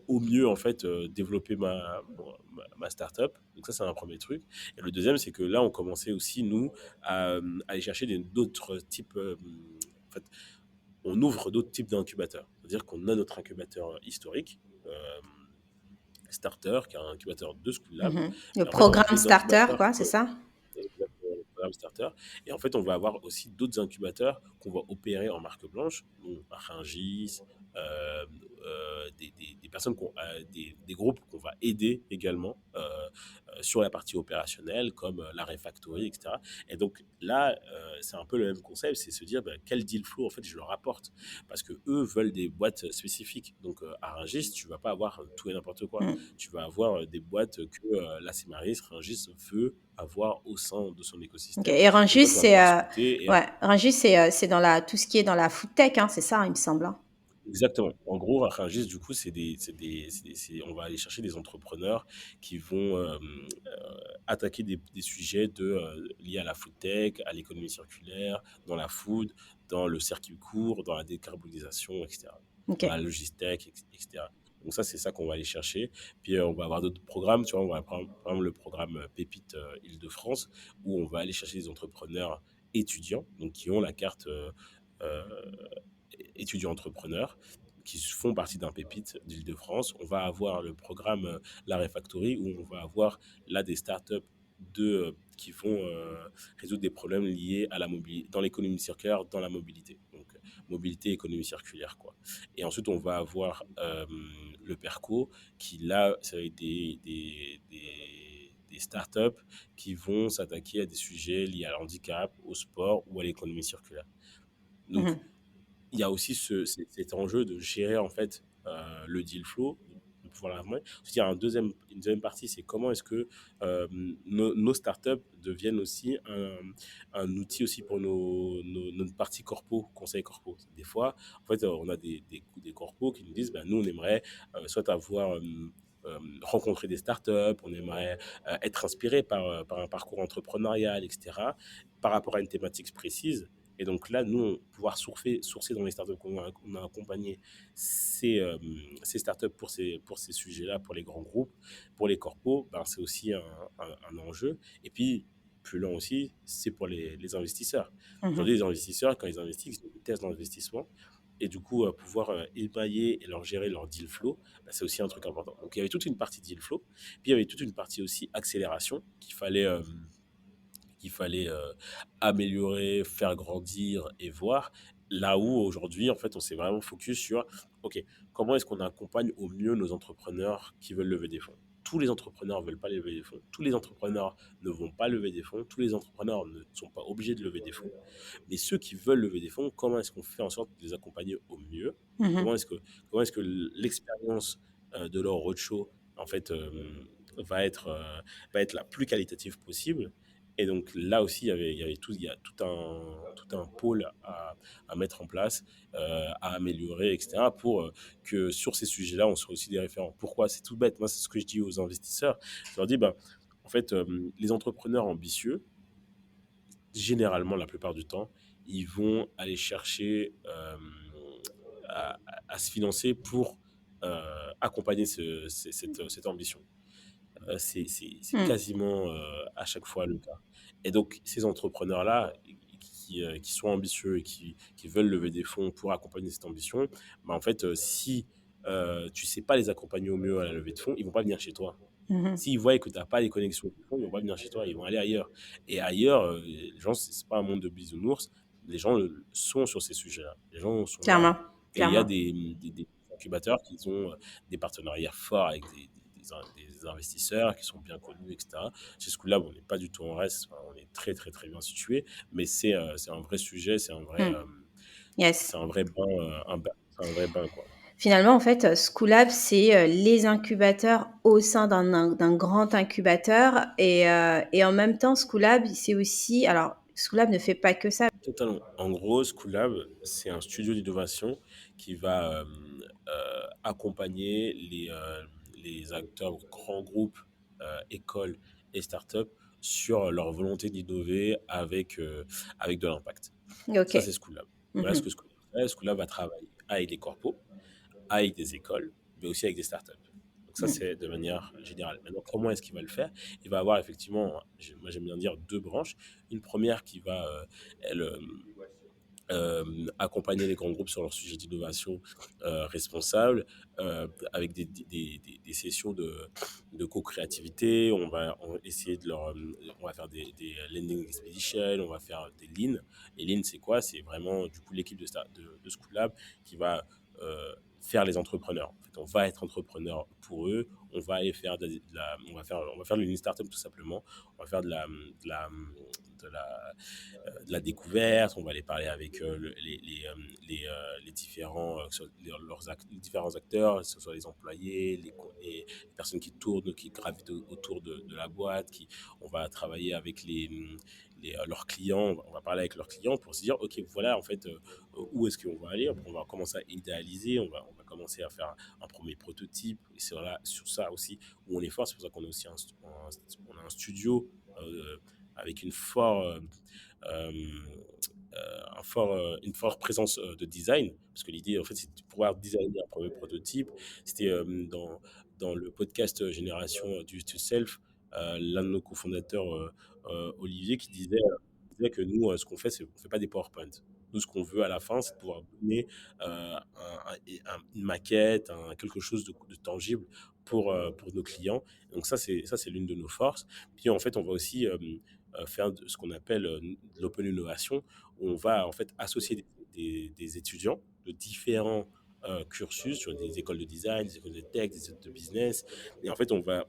Speaker 2: au mieux en fait développer ma startup. Donc ça, c'est un premier truc. Et le deuxième, c'est que là, on commençait aussi nous à aller chercher d'autres types. En fait, on ouvre d'autres types d'incubateurs. C'est-à-dire qu'on a notre incubateur historique, Starter, qui est un incubateur de School Lab.
Speaker 1: Mmh. Le
Speaker 2: Mais en fait, on a
Speaker 1: programme
Speaker 2: d'autres
Speaker 1: starter,
Speaker 2: incubateurs
Speaker 1: quoi, c'est ça?
Speaker 2: le programme Starter. Et en fait, on va avoir aussi d'autres incubateurs qu'on va opérer en marque blanche, donc Rungis, euh, des personnes, des groupes qu'on va aider également sur la partie opérationnelle, comme la Refactory, etc. Et donc là, c'est un peu le même concept, c'est se dire ben, quel deal flow en fait je leur apporte. Parce que eux veulent des boîtes spécifiques. Donc à Rungis, tu vas pas avoir tout et n'importe quoi.
Speaker 1: Mmh.
Speaker 2: Tu vas avoir des boîtes que la Cimaris, Rungis veut avoir au sein de son
Speaker 1: OK,
Speaker 2: écosystème.
Speaker 1: et
Speaker 2: Et
Speaker 1: Rungis,
Speaker 2: toi, tu vas pouvoir scouter.
Speaker 1: ouais, Rungis, c'est dans la tout ce qui est dans la food tech, hein, c'est ça, il me semble, hein?
Speaker 2: Exactement. En gros, Rungis, du coup, on va aller chercher des entrepreneurs qui vont attaquer des sujets liés à la food tech, à l'économie circulaire, dans la food, dans le circuit court, dans la décarbonisation, etc. Dans la
Speaker 1: OK.
Speaker 2: logistique, etc. Donc ça, c'est ça qu'on va aller chercher. Puis on va avoir d'autres programmes, tu vois, on va prendre par exemple le programme Pépite Île-de-France, où on va aller chercher des entrepreneurs étudiants, donc qui ont la carte euh, étudiants-entrepreneurs, qui font partie d'un pépite d'Île-de-France. On va avoir le programme La Refactory, où on va avoir là des startups qui vont résoudre des problèmes liés à la mobilité, dans l'économie circulaire, dans la mobilité. Donc, mobilité, économie circulaire, quoi. Et ensuite, on va avoir le PERCO, qui là, ça va être des startups qui vont s'attaquer à des sujets liés à l'handicap, au sport ou à l'économie circulaire.
Speaker 1: Mmh
Speaker 2: Donc,
Speaker 1: mh.
Speaker 2: il y a aussi cet enjeu de gérer en fait le deal flow, pouvoir la vendre. Ensuite, il y a une deuxième partie, c'est comment est-ce que nos startups deviennent aussi un outil aussi pour notre partie corpo, conseil corpo. Des fois, en fait, on a des corpos qui nous disent, bah, nous, on aimerait soit avoir rencontrer des startups, on aimerait être inspiré par un parcours entrepreneurial, etc., par rapport à une thématique précise. Et donc là, nous, pouvoir sourcer dans les startups qu'on a accompagné ces startups pour ces sujets-là, pour les grands groupes, pour les corpos, ben, c'est aussi un enjeu. Et puis, plus loin aussi, c'est pour les investisseurs.
Speaker 1: Mmh.
Speaker 2: Aujourd'hui, les investisseurs, quand ils investissent, ils testent d'investissement. Et du coup, pouvoir émailler et leur gérer leur deal flow, bah, c'est aussi un truc important. Donc, il y avait toute une partie deal flow. Puis, il y avait toute une partie aussi accélération qu'il fallait améliorer, faire grandir et voir. Là où aujourd'hui, en fait, on s'est vraiment focus sur, OK, comment est-ce qu'on accompagne au mieux nos entrepreneurs qui veulent lever des fonds. Tous les entrepreneurs ne veulent pas lever des fonds. Tous les entrepreneurs ne vont pas lever des fonds. Tous les entrepreneurs ne sont pas obligés de lever des fonds. Mais ceux qui veulent lever des fonds, comment est-ce qu'on fait en sorte de les accompagner au mieux?
Speaker 1: Mmh.
Speaker 2: Comment est-ce que, comment est-ce que l'expérience de leur roadshow, en fait, va être, euh, va être la plus qualitative possible? Et donc là aussi, il y a tout un pôle à mettre en place, à améliorer, etc. pour que sur ces sujets-là, on soit aussi des référents. Pourquoi? C'est tout bête. Moi, c'est ce que je dis aux investisseurs. Je leur dis, ben, en fait, les entrepreneurs ambitieux, généralement, la plupart du temps, ils vont aller chercher à se financer pour accompagner cette ambition. C'est
Speaker 1: Mmh.
Speaker 2: quasiment à chaque fois le cas. Et donc, ces entrepreneurs-là qui sont ambitieux et qui veulent lever des fonds pour accompagner cette ambition, bah, en fait, si tu ne sais pas les accompagner au mieux à la levée de fonds, ils ne vont pas venir chez toi.
Speaker 1: Mmh.
Speaker 2: S'ils voient que tu n'as pas les connexions qu'ils font, ils vont pas venir chez toi, ils vont aller ailleurs. Et ailleurs, les gens, c'est pas un monde de bisounours. Les gens sont sur ces sujets-là. Les gens sont là.
Speaker 1: Clairement,
Speaker 2: Et il y a
Speaker 1: clairement.
Speaker 2: des incubateurs qui ont des partenariats forts avec des investisseurs qui sont bien connus, etc. Chez Schoolab, on n'est pas du tout en reste. Enfin, on est très, très, très bien situé. Mais c'est un vrai sujet,
Speaker 1: Mmh. Yes.
Speaker 2: c'est un vrai bain, c'est un vrai bain, quoi.
Speaker 1: Finalement, en fait, Schoolab, c'est, les incubateurs au sein d'un grand incubateur et en même temps, Schoolab, c'est aussi alors Schoolab ne fait pas que ça.
Speaker 2: Totalement. En gros, Schoolab, c'est un studio d'innovation qui va accompagner les acteurs, grands groupes, écoles et startups sur leur volonté d'innover avec de l'impact.
Speaker 1: OK.
Speaker 2: Ça, c'est Schoolab. Voilà ce
Speaker 1: Mmh.
Speaker 2: que Schoolab fait. Schoolab va travailler avec des corpos, avec des écoles, mais aussi avec des startups. Donc ça,
Speaker 1: Mmh.
Speaker 2: c'est de manière générale. Maintenant, comment est-ce qu'il va le faire? Il va avoir effectivement, moi j'aime bien dire deux branches. Une première qui va, elle, accompagner les grands groupes sur leurs sujets d'innovation responsables, avec des sessions de co-créativité. Essayer de on va faire des landing expeditions, on va faire des lean. Et lean, c'est quoi? C'est vraiment du coup l'équipe de Schoolab qui va faire les entrepreneurs. En fait, on va être entrepreneur pour eux. On va aller faire on va faire le lean startup tout simplement. On va faire de la, de la découverte, on va aller parler avec les différents, les différents acteurs, que ce soit les employés, les personnes qui tournent, qui gravitent autour de la boîte, on va travailler avec leurs clients, on va parler avec leurs clients pour se dire, OK, voilà, en fait, où est-ce qu'on va aller? On va commencer à idéaliser, on va commencer à faire un premier prototype, et c'est là, sur ça aussi où on est fort, c'est pour ça qu'on a aussi on a un studio avec euh, une forte présence de design, parce que l'idée, en fait, c'est de pouvoir designer un premier prototype. C'était dans le podcast Génération du To Self, l'un de nos cofondateurs, Olivier, disait que nous, ce qu'on fait, c'est qu'on fait pas des PowerPoint. Nous, ce qu'on veut à la fin, c'est de pouvoir donner une maquette, quelque chose de tangible pour nos clients. Donc ça, c'est l'une de nos forces. Puis en fait, on va aussi faire ce qu'on appelle de l'open innovation, où on va en fait associer des étudiants de différents cursus sur des écoles de design, des écoles de tech, des écoles de business. Et en fait, on va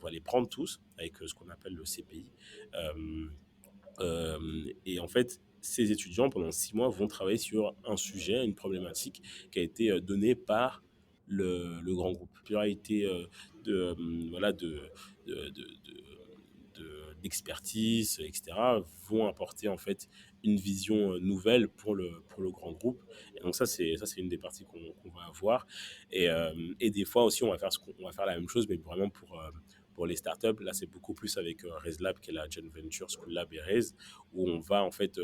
Speaker 2: les prendre tous avec ce qu'on appelle le CPI. Euh, et en fait, ces étudiants, pendant 6 mois, vont travailler sur un sujet, une problématique qui a été donnée par le grand groupe. Pluralité voilà, de, de, de, d'expertise, etc., vont apporter en fait une vision nouvelle pour le grand groupe. Et donc ça c'est une des parties qu'on va avoir. Et des fois aussi, on va faire la même chose, mais vraiment pour les startups. Là, c'est beaucoup plus avec RaiseLab, qui est la joint venture School Lab et Raise, où on va en fait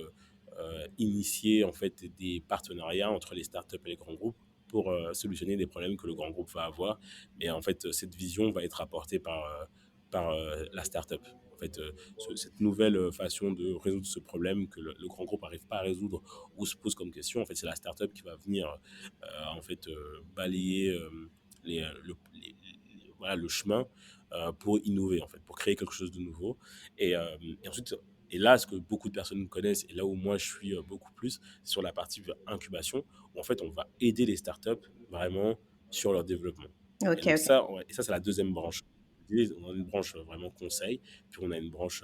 Speaker 2: initier en fait des partenariats entre les startups et les grands groupes pour solutionner des problèmes que le grand groupe va avoir. Mais en fait, cette vision va être apportée par la startup. En fait, cette nouvelle façon de résoudre ce problème que le grand groupe n'arrive pas à résoudre ou se pose comme question, en fait, c'est la startup qui va venir en fait balayer voilà, le chemin pour innover, en fait, pour créer quelque chose de nouveau. Et ensuite, et là, ce que beaucoup de personnes connaissent, et là où moi je suis beaucoup plus, c'est sur la partie incubation, où en fait on va aider les startups vraiment sur leur développement. Et
Speaker 1: OK,
Speaker 2: donc
Speaker 1: OK.
Speaker 2: ça, ouais, et ça c'est la deuxième branche. On a une branche vraiment conseil, puis on a une branche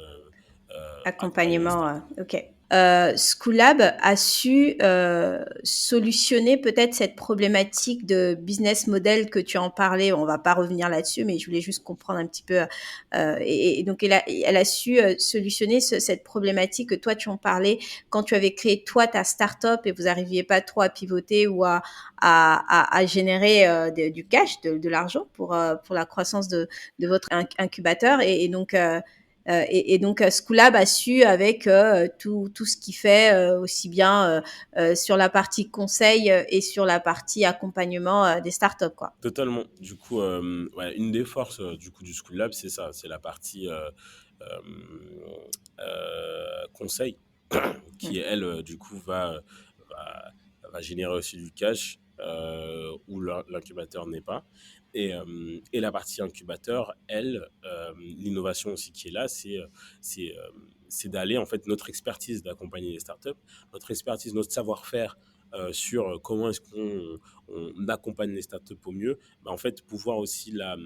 Speaker 2: accompagnement
Speaker 1: Accompagnement,
Speaker 2: startup.
Speaker 1: OK. Schoolab a su, solutionner peut-être cette problématique de business model que tu en parlais. On va pas revenir là-dessus, mais je voulais juste comprendre un petit peu, et donc elle a su, solutionner cette problématique que toi tu en parlais quand tu avais créé toi ta start-up et vous arriviez pas trop à pivoter ou à générer, du cash, de l'argent pour la croissance de votre incubateur et donc, donc Schoolab a su avec tout ce qu'il fait aussi bien sur la partie conseil et sur la partie accompagnement des startups quoi.
Speaker 2: Totalement. Du coup, ouais, une des forces du coup du School Lab, c'est ça, c'est la partie euh, conseil qui,
Speaker 1: Mm.
Speaker 2: elle, du coup, va, va générer aussi du cash où l'incubateur n'est pas. Et la partie incubateur, elle, l'innovation aussi qui est là, c'est, euh, c'est d'aller, en fait, notre expertise d'accompagner les startups, notre expertise, notre savoir-faire sur comment est-ce on accompagne les startups au mieux, bah, en fait, pouvoir aussi la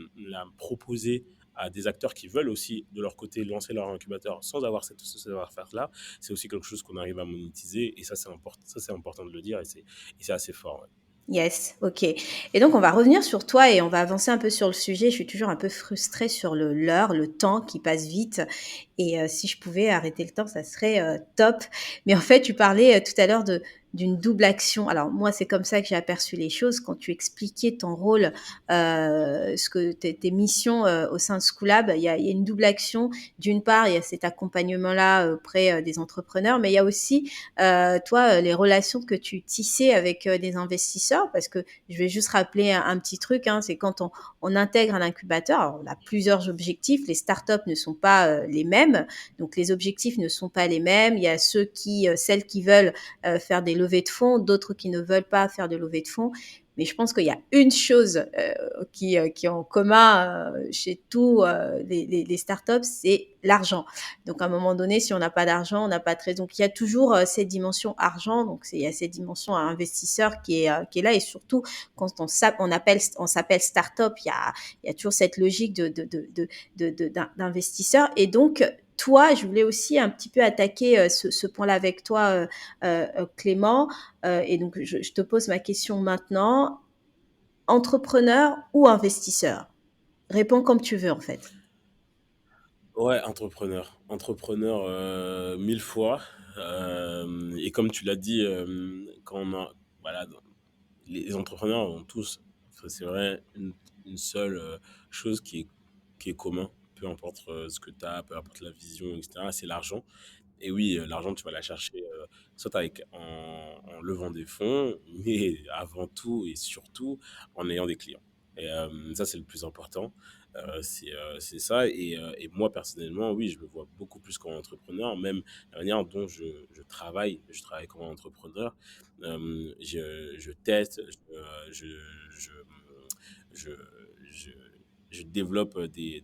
Speaker 2: proposer à des acteurs qui veulent aussi, de leur côté, lancer leur incubateur sans avoir ce savoir-faire-là, c'est aussi quelque chose qu'on arrive à monétiser. Et ça, c'est important de le dire et c'est assez fort. Ouais.
Speaker 1: Yes, ok. Et donc on va revenir sur toi et on va avancer un peu sur le sujet. Je suis toujours un peu frustrée sur l'heure, le temps qui passe vite. Et si je pouvais arrêter le temps, ça serait top. Mais en fait, tu parlais tout à l'heure d'une double action. Alors moi, c'est comme ça que j'ai aperçu les choses quand tu expliquais ton rôle, ce que tes missions au sein de Schoolab. Il y a une double action. D'une part, il y a cet accompagnement-là auprès des entrepreneurs, mais il y a aussi toi, les relations que tu tissais avec des investisseurs, parce que je vais juste rappeler un petit truc, hein, c'est quand on intègre un incubateur, alors on a plusieurs objectifs, les startups ne sont pas les mêmes, donc les objectifs ne sont pas les mêmes. Il y a celles qui veulent faire des levées de fonds, d'autres qui ne veulent pas faire de levées de fonds. Mais je pense qu'il y a une chose qui est en commun chez tous les startups, c'est l'argent. Donc à un moment donné, si on n'a pas d'argent, on n'a pas de raison. Donc il y a toujours cette dimension argent, donc il y a cette dimension investisseur qui est là et surtout quand on s'appelle start-up, il y a toujours cette logique d'investisseur. Et donc toi, je voulais aussi un petit peu attaquer ce point-là avec toi, Clément. Et donc je te pose ma question maintenant. Entrepreneur ou investisseur? Réponds comme tu veux en fait.
Speaker 2: Ouais, entrepreneur. Entrepreneur mille fois. Et comme tu l'as dit, quand on a, voilà, les entrepreneurs ont tous, enfin, c'est vrai, une seule chose qui est commun, peu importe ce que tu as, peu importe la vision, etc., c'est l'argent. Et oui, l'argent, tu vas la chercher soit en levant des fonds, mais avant tout et surtout en ayant des clients. Et ça, c'est le plus important. C'est ça. Et moi, personnellement, oui, je me vois beaucoup plus comme entrepreneur, même la manière dont je travaille comme entrepreneur. Je teste, je, je, je, je développe des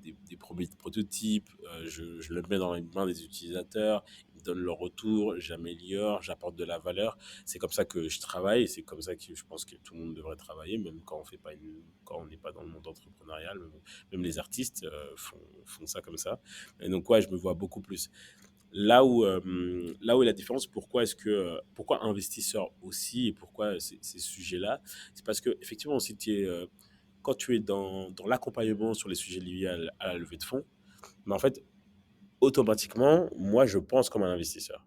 Speaker 2: prototypes, je le mets dans les mains des utilisateurs, ils me donnent leur retour, j'améliore, j'apporte de la valeur. C'est comme ça que je travaille, c'est comme ça que je pense que tout le monde devrait travailler, même quand on fait pas quand on n'est pas dans le monde entrepreneurial, même les artistes font ça comme ça. Et donc, ouais, je me vois beaucoup plus. Là où est la différence, pourquoi investisseurs aussi et pourquoi ces sujets-là, c'est parce que effectivement aussi quand tu es dans l'accompagnement sur les sujets liés à la levée de fonds, mais en fait, automatiquement, moi, je pense comme un investisseur.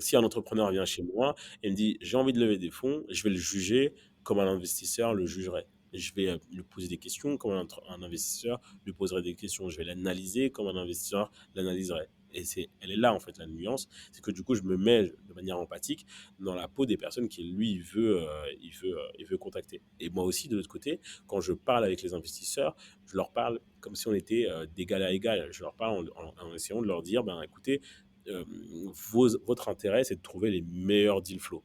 Speaker 2: Si un entrepreneur vient chez moi et me dit j'ai envie de lever des fonds, je vais le juger comme un investisseur le jugerait. Je vais lui poser des questions comme un investisseur lui poserait des questions. Je vais l'analyser comme un investisseur l'analyserait. Et elle est là en fait la nuance, c'est que du coup je me mets de manière empathique dans la peau des personnes qui lui il veut contacter. Et moi aussi de l'autre côté, quand je parle avec les investisseurs, je leur parle comme si on était d'égal à égal. Je leur parle en essayant de leur dire ben écoutez, euh, votre intérêt, c'est de trouver les meilleurs deal flow.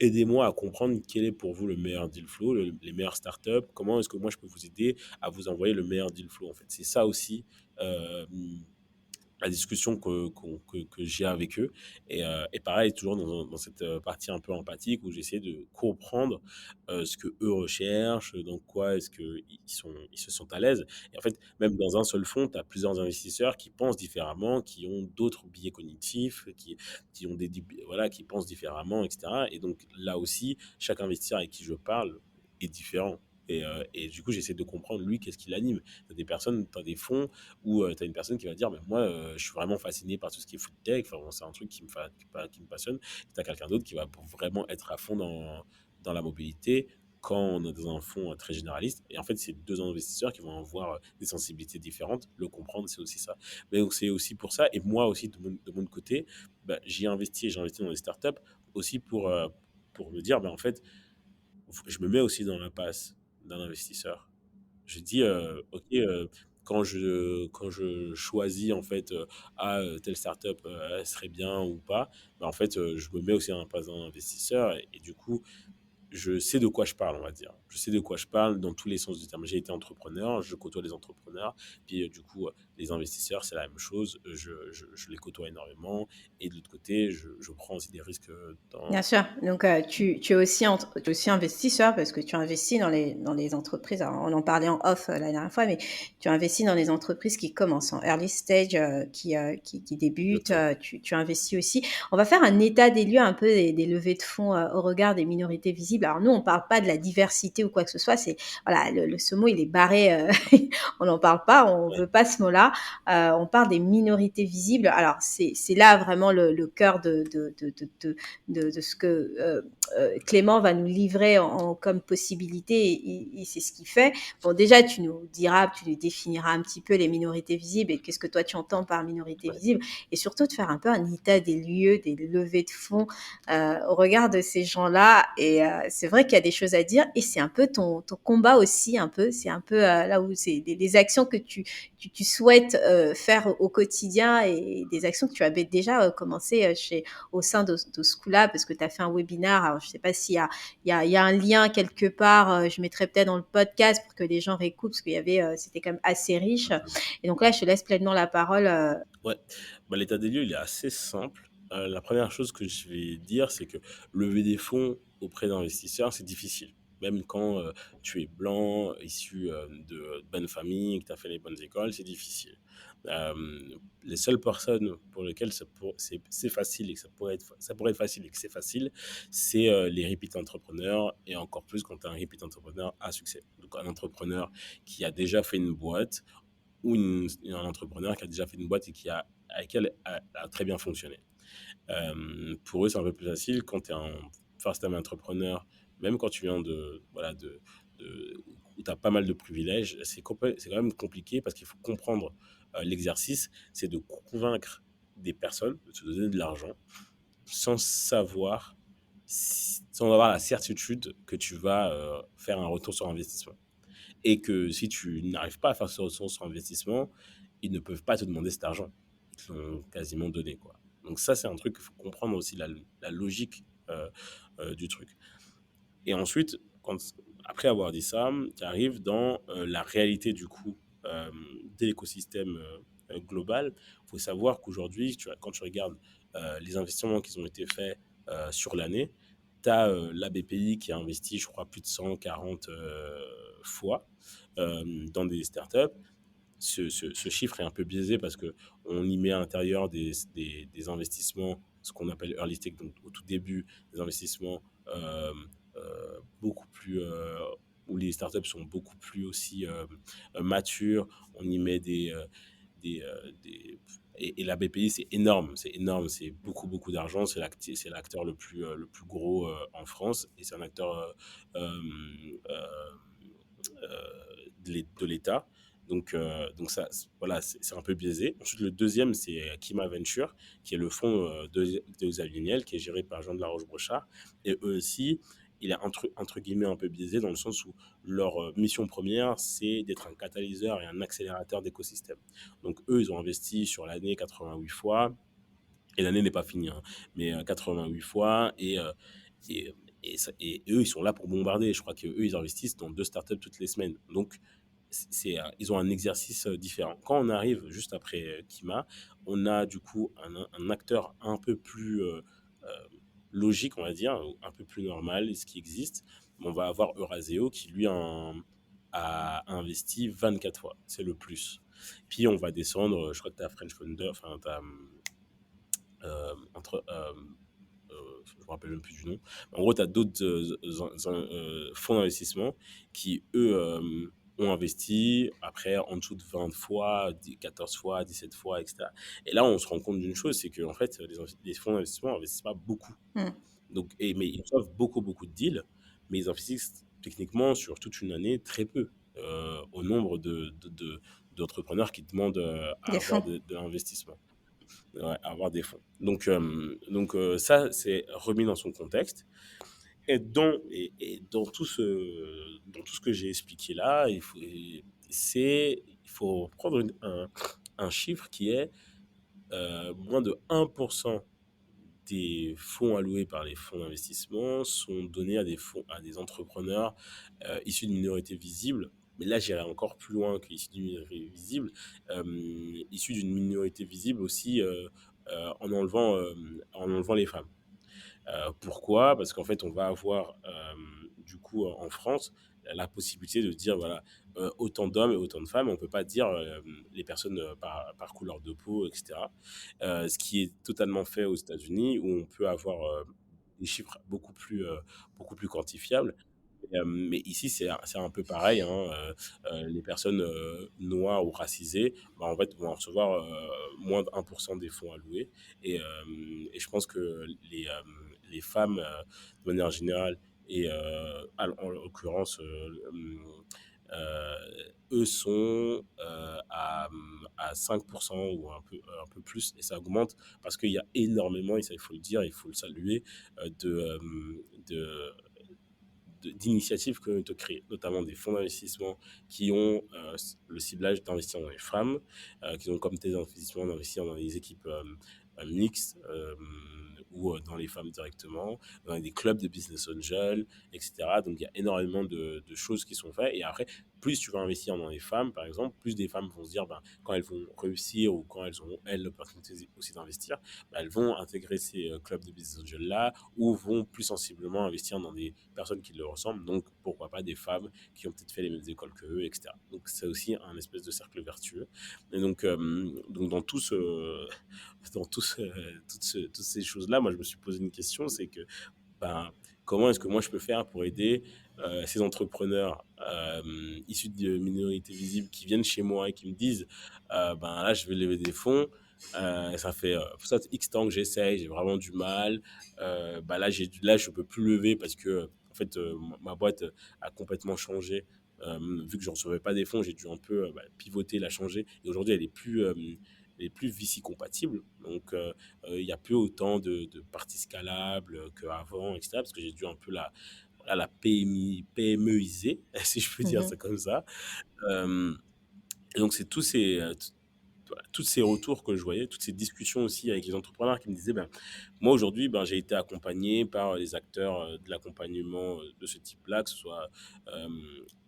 Speaker 2: Aidez-moi à comprendre quel est pour vous le meilleur deal flow, les meilleures startups. Comment est-ce que moi je peux vous aider à vous envoyer le meilleur deal flow en fait. C'est ça aussi euh, la discussion que j'ai avec eux. Et pareil, toujours dans cette partie un peu empathique où j'essaie de comprendre ce que eux recherchent, dans quoi est-ce ils se sentent à l'aise. Et en fait, même dans un seul fonds, tu as plusieurs investisseurs qui pensent différemment, qui ont d'autres biais cognitifs, qui ont voilà, qui pensent différemment, etc. Et donc là aussi, chaque investisseur avec qui je parle est différent. Et du coup, j'essaie de comprendre lui, qu'est-ce qui l'anime. Tu as des personnes, tu as des fonds où tu as une personne qui va dire ben, moi je suis vraiment fasciné par tout ce qui est food tech, enfin, bon, c'est un truc qui me passionne. Tu as quelqu'un d'autre qui va vraiment être à fond dans la mobilité quand on est dans un fonds très généraliste. Et en fait, c'est deux investisseurs qui vont avoir des sensibilités différentes. Le comprendre, c'est aussi ça. Mais donc, c'est aussi pour ça. Et moi aussi, de mon côté, bah, j'ai investi dans des startups aussi pour me dire, ben en fait, je me mets aussi dans l'impasse d'un investisseur. Je dis, OK, quand je choisis en fait, telle startup, elle serait bien ou pas, bah, en fait, je me mets aussi dans la place d'un investisseur et du coup, je sais de quoi je parle, on va dire. Je sais de quoi je parle dans tous les sens du terme. J'ai été entrepreneur, je côtoie les entrepreneurs, puis du coup, les investisseurs, c'est la même chose. Je les côtoie énormément et de l'autre côté, je prends aussi des risques
Speaker 1: Bien sûr, donc tu es aussi tu es aussi investisseur parce que tu investis dans les entreprises. Alors on en parlait en off, la dernière fois, mais tu investis dans les entreprises qui commencent en early stage, qui débutent,
Speaker 2: exactement.
Speaker 1: tu investis aussi. On va faire un état des lieux un peu des levées de fonds, au regard des minorités visibles. Alors nous, on parle pas de la diversité ou quoi que ce soit, c'est voilà, ce mot il est barré, on n'en parle pas, on
Speaker 2: Ouais,
Speaker 1: veut pas ce mot-là. On parle des minorités visibles. Alors c'est là vraiment le cœur de ce que Clément va nous livrer comme possibilité et c'est ce qu'il fait. Bon, déjà, tu nous diras, tu nous définiras un petit peu les minorités visibles et qu'est-ce que toi tu entends par minorité
Speaker 2: ouais,
Speaker 1: visible et surtout de faire un peu un état des lieux, des levées de fonds au regard de ces gens-là. Et c'est vrai qu'il y a des choses à dire et c'est un peu ton combat aussi, un peu. C'est un peu là où c'est des actions que tu souhaites faire au quotidien et des actions que tu avais déjà commencé au sein de ce coup-là, parce que tu as fait un webinaire. Alors, je ne sais pas s'il y a, il y a un lien quelque part, je mettrai peut-être dans le podcast pour que les gens réécoutent, parce qu'il y avait, c'était quand même assez riche. Et donc là, je te laisse pleinement la parole.
Speaker 2: ouais. Bah, l'état des lieux, il est assez simple. La première chose que je vais dire, c'est que lever des fonds auprès d'investisseurs, c'est difficile. Même quand tu es blanc, issu de bonnes familles, que tu as fait les bonnes écoles, c'est difficile. Les seules personnes pour lesquelles c'est facile et que ça pourrait être facile et que c'est facile, c'est les repeat entrepreneurs et encore plus quand tu es un repeat entrepreneur à succès. Donc un entrepreneur qui a déjà fait une boîte ou un entrepreneur qui a déjà fait une boîte et avec laquelle a très bien fonctionné. Pour eux, c'est un peu plus facile quand tu es un first-time entrepreneur, même quand tu viens voilà, où tu as pas mal de privilèges, c'est quand même compliqué parce qu'il faut comprendre l'exercice, c'est de convaincre des personnes de te donner de l'argent sans savoir, sans avoir la certitude que tu vas faire un retour sur investissement. Et que si tu n'arrives pas à faire ce retour sur investissement, ils ne peuvent pas te demander cet argent. Ils te l'ont quasiment donné, quoi. Donc ça, c'est un truc qu'il faut comprendre aussi, la logique du truc. Et ensuite, après avoir dit ça, tu arrives dans la réalité du coup de l'écosystème global. Il faut savoir qu'aujourd'hui, quand tu regardes les investissements qui ont été faits sur l'année, tu as la BPI qui a investi, je crois, plus de 140 fois dans des startups. ce chiffre est un peu biaisé parce qu'on y met à l'intérieur des investissements, ce qu'on appelle early stage, donc au tout début, des investissements beaucoup plus, où les startups sont beaucoup plus aussi matures. On y met et la BPI, c'est énorme, c'est beaucoup, beaucoup d'argent. C'est l'acteur le plus gros en France et c'est un acteur de l'État. Donc ça, voilà, c'est un peu biaisé. Ensuite, le deuxième, c'est Kima Venture, qui est le fonds de Xavier Niel, qui est géré par Jean de la Roche-Brochard. Et eux aussi, il est entre guillemets un peu biaisé dans le sens où leur mission première, c'est d'être un catalyseur et un accélérateur d'écosystème. Donc eux, ils ont investi sur l'année 88 fois, et l'année n'est pas finie, hein, mais 88 fois, et, et eux, ils sont là pour bombarder. Je crois qu'eux, ils investissent dans 2 startups toutes les semaines. Donc, ils ont un exercice différent. Quand on arrive juste après Kima, on a du coup un acteur un peu plus euh, logique, on va dire, un peu plus normal, ce qui existe. On va avoir Euraseo qui, lui, a investi 24 fois. C'est le plus. Puis, on va descendre, je crois que tu as French Founder, enfin, tu as entre je me rappelle même plus du nom. En gros, tu as d'autres fonds d'investissement qui, eux, ont investi après en dessous de 20 fois, 14 fois, 17 fois, etc. Et là, on se rend compte d'une chose, c'est que en fait, les fonds d'investissement n'investissent pas beaucoup.
Speaker 1: Mmh.
Speaker 2: Donc, mais ils reçoivent beaucoup, beaucoup de deals, mais ils investissent techniquement sur toute une année très peu au nombre d'entrepreneurs qui demandent à
Speaker 1: Des
Speaker 2: avoir
Speaker 1: fonds.
Speaker 2: de l'investissement, ouais, avoir des fonds. Donc ça, c'est remis dans son contexte. Et dans tout ce que j'ai expliqué là, il faut prendre un chiffre qui est moins de 1% des fonds alloués par les fonds d'investissement sont donnés à des entrepreneurs issus de minorités visibles. Mais là, j'irai encore plus loin qu'issus d'une minorité visible, issus d'une minorité visible aussi en enlevant les femmes. Pourquoi? Parce qu'en fait, on va avoir du coup en France la possibilité de dire voilà autant d'hommes et autant de femmes. On peut pas dire les personnes par couleur de peau, etc. Ce qui est totalement fait aux États-Unis où on peut avoir des chiffres beaucoup plus quantifiables. Mais ici, c'est un peu pareil, hein, les personnes noires ou racisées, bah, en fait, vont recevoir moins de 1% des fonds alloués. Et je pense que les femmes, de manière générale, et en l'occurrence, euh, eux sont à 5% ou un peu plus, et ça augmente parce qu'il y a énormément, et ça il faut le dire, il faut le saluer, de d'initiatives que ont créées, notamment des fonds d'investissement qui ont le ciblage d'investir dans les femmes, qui ont comme tes investissements d'investir dans les équipes mixtes ou dans les femmes directement, dans des clubs de business angel, etc. Donc il y a énormément de choses qui sont faites. Et après, plus tu vas investir dans les femmes, par exemple, plus des femmes vont se dire, ben, quand elles vont réussir ou quand elles ont, elles, l'opportunité aussi d'investir, ben, elles vont intégrer ces clubs de business angel-là ou vont plus sensiblement investir dans des personnes qui leur ressemblent. Donc, pourquoi pas des femmes qui ont peut-être fait les mêmes écoles qu'eux, etc. Donc, c'est aussi un espèce de cercle vertueux. Et donc toutes ces choses-là, moi, je me suis posé une question, c'est que ben, comment est-ce que moi je peux faire pour aider ces entrepreneurs issus de minorités visibles qui viennent chez moi et qui me disent ben là je vais lever des fonds, ça fait ça X temps que j'essaye, j'ai vraiment du mal, bah là je peux plus lever parce que en fait ma boîte a complètement changé. Vu que je ne recevais pas des fonds, j'ai dû un peu pivoter, la changer. Et aujourd'hui, elle est plus VC compatible. Donc, il n'y a plus autant de parties scalables qu'avant, etc. Parce que j'ai dû un peu voilà, la PMEiser, si je peux dire
Speaker 1: Mmh.
Speaker 2: ça comme ça. Euh, et donc, c'est voilà, tous ces retours que je voyais, toutes ces discussions aussi avec les entrepreneurs qui me disaient, ben, moi aujourd'hui, ben, j'ai été accompagné par les acteurs de l'accompagnement de ce type-là, que ce soit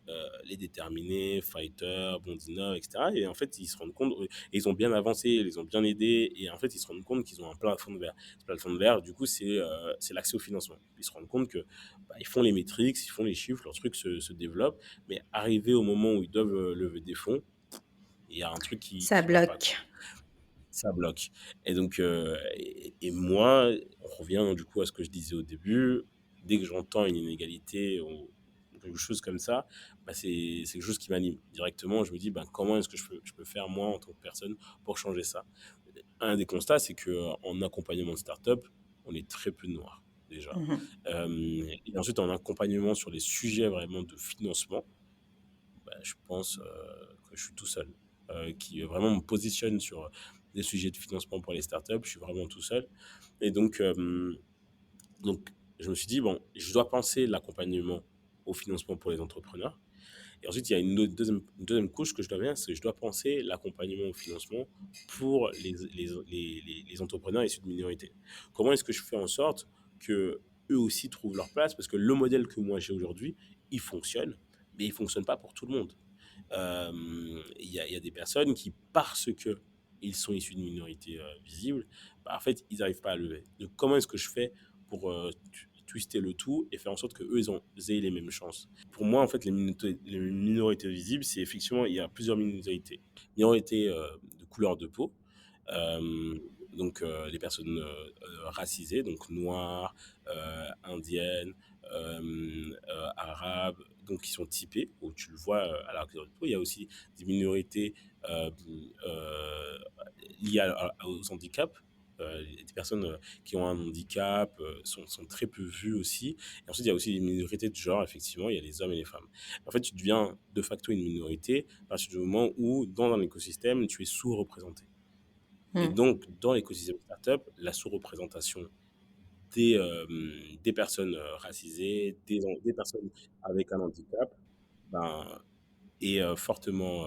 Speaker 2: euh, les déterminés, Fighter, Bondina, etc. Et en fait, ils se rendent compte, et ils ont bien avancé, ils ont bien aidé, et en fait, ils se rendent compte qu'ils ont un plafond de verre. Ce plafond de verre, du coup, c'est l'accès au financement. Ils se rendent compte que bah, ils font les métriques, ils font les chiffres, leur truc se développe, mais arrivé au moment où ils doivent lever des fonds, il y a un truc
Speaker 1: Ça
Speaker 2: qui va pas, quoi.
Speaker 1: bloque.
Speaker 2: Ça bloque. Et donc, et moi, on revient du coup à ce que je disais au début. Dès que j'entends une inégalité ou quelque chose comme ça, bah, c'est quelque chose qui m'anime directement. Je me dis, bah, comment est-ce que je peux faire moi en tant que personne pour changer ça. Un des constats, c'est qu'en accompagnement de start-up, on est très peu de noirs déjà.
Speaker 1: Mmh.
Speaker 2: Et ensuite, en accompagnement sur les sujets vraiment de financement, bah, je pense que je suis tout seul. Qui vraiment me positionne sur des sujets de financement pour les startups, je suis vraiment tout seul. Et donc je me suis dit, bon, je dois penser l'accompagnement au financement pour les entrepreneurs. Et ensuite, il y a une deuxième couche que je dois faire, c'est que je dois penser l'accompagnement au financement pour les entrepreneurs issus de minorités. Comment est-ce que je fais en sorte que eux aussi trouvent leur place? Parce que le modèle que moi j'ai aujourd'hui, il fonctionne, mais il ne fonctionne pas pour tout le monde. Il y a des personnes qui, parce que ils sont issus de minorités visibles, bah, en fait, ils n'arrivent pas à lever. Donc, comment est-ce que je fais pour twister le tout et faire en sorte qu'eux, ils aient les mêmes chances? Pour moi, en fait, les minorités visibles, c'est effectivement, il y a plusieurs minorités. Minorités de couleur de peau, euh, donc les personnes racisées, donc noires, indiennes, arabes, donc qui sont typées, où tu le vois à la couleur de peau. Il y a aussi des minorités euh, euh, liées aux handicaps. Des personnes qui ont un handicap sont très peu vues aussi. Et ensuite, il y a aussi des minorités de genre, effectivement, il y a les hommes et les femmes. En fait, tu deviens de facto une minorité à partir du moment où, dans un écosystème, tu es sous-représenté. Et
Speaker 1: Mmh.
Speaker 2: donc, dans l'écosystème startup, la sous-représentation des personnes racisées, des personnes avec un handicap, ben, est fortement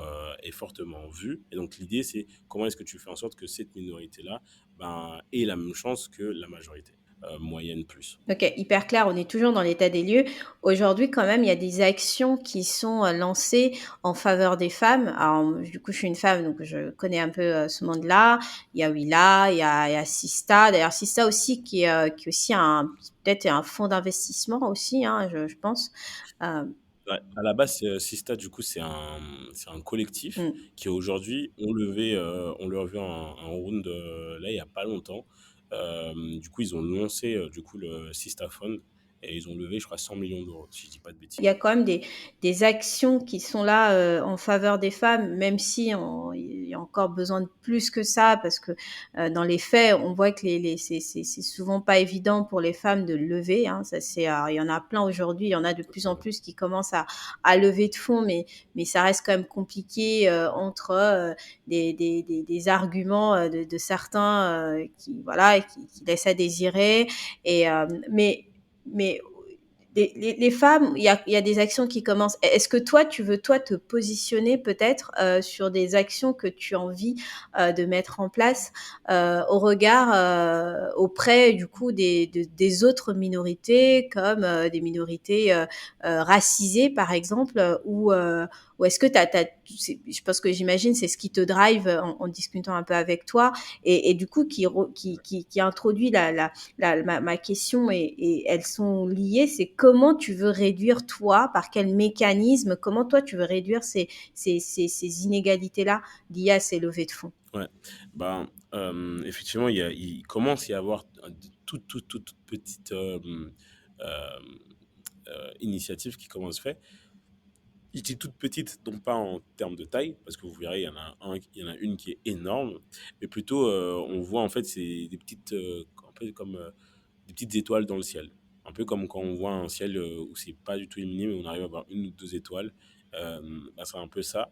Speaker 2: vue. Et donc, l'idée, c'est comment est-ce que tu fais en sorte que cette minorité-là ben, ait la même chance que la majorité, moyenne plus.
Speaker 1: OK, hyper clair, on est toujours dans l'état des lieux. Aujourd'hui, quand même, il y a des actions qui sont, lancées en faveur des femmes. Alors, du coup, je suis une femme, donc je connais un peu, ce monde-là. Il y a Willa, il y a Sista. D'ailleurs, Sista aussi qui est aussi un peut-être un fonds d'investissement aussi, hein, je pense. Hem,
Speaker 2: Ouais, à la base, Sista, du coup, c'est un collectif
Speaker 1: mmh.
Speaker 2: qui aujourd'hui ont levé un round là, il n'y a pas longtemps. Du coup, ils ont lancé du coup, le Sista Fund et ils ont levé, je crois, 100 millions d'euros, si je dis pas de
Speaker 1: Il y a
Speaker 2: bêtises.
Speaker 1: quand même des actions qui sont là, en faveur des femmes, même si il y a encore besoin de plus que ça parce que, dans les faits, on voit que les c'est souvent pas évident pour les femmes de lever, hein. Ça c'est il y en a plein aujourd'hui, il y en a de plus en plus qui commencent à lever de fonds, mais ça reste quand même compliqué, entre, des arguments, de certains, qui voilà, qui laissent à désirer et mais les femmes, il y a des actions qui commencent. Est-ce que toi, tu veux, toi, te positionner peut-être sur des actions que tu as envie de mettre en place au regard, auprès du coup des autres minorités, comme des minorités racisées, par exemple, ou est-ce que je pense que j'imagine, c'est ce qui te drive en discutant un peu avec toi, et du coup, qui introduit ma question et elles sont liées, c'est comment tu veux réduire toi, par quel mécanisme, comment toi tu veux réduire ces inégalités-là liées à ces levées de fonds.
Speaker 2: Ouais, ben, effectivement, il commence à y avoir de toutes petites euh, initiatives qui commencent à se faire. Je dis toute petite, donc pas en termes de taille, parce que vous verrez, il y en a une qui est énorme, mais plutôt, on voit en fait, c'est des petites, un peu comme des petites étoiles dans le ciel. Un peu comme quand on voit un ciel où c'est pas du tout illuminé, mais on arrive à voir une ou deux étoiles. Bah, c'est un peu ça.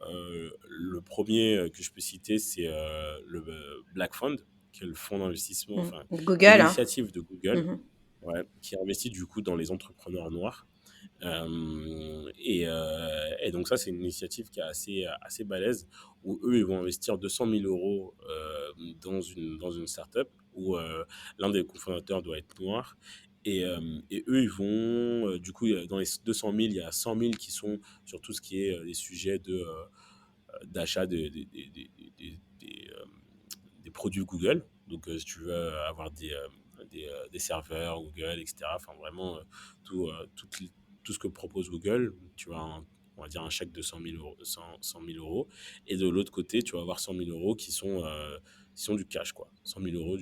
Speaker 2: Le premier que je peux citer, c'est le Black Fund, qui est le fonds d'investissement,
Speaker 1: Mm.
Speaker 2: enfin, qui est
Speaker 1: Google, hein.
Speaker 2: l'initiative de Google,
Speaker 1: Mhm.
Speaker 2: ouais, qui investit du coup dans les entrepreneurs noirs. Et donc ça, c'est une initiative qui est assez balèze, où eux, ils vont investir 200 000 euros dans une startup où l'un des cofondateurs doit être noir. Et eux, ils vont, du coup, dans les 200 000, il y a 100 000 qui sont sur tout ce qui est des sujets d'achat des produits Google. Donc, si tu veux avoir des serveurs Google, etc. Enfin, vraiment, tout, tout ce que propose Google, tu as on va dire un chèque de 100 000 euros. Et de l'autre côté, tu vas avoir 100 000 euros qui sont du cash, quoi. 100 000 euros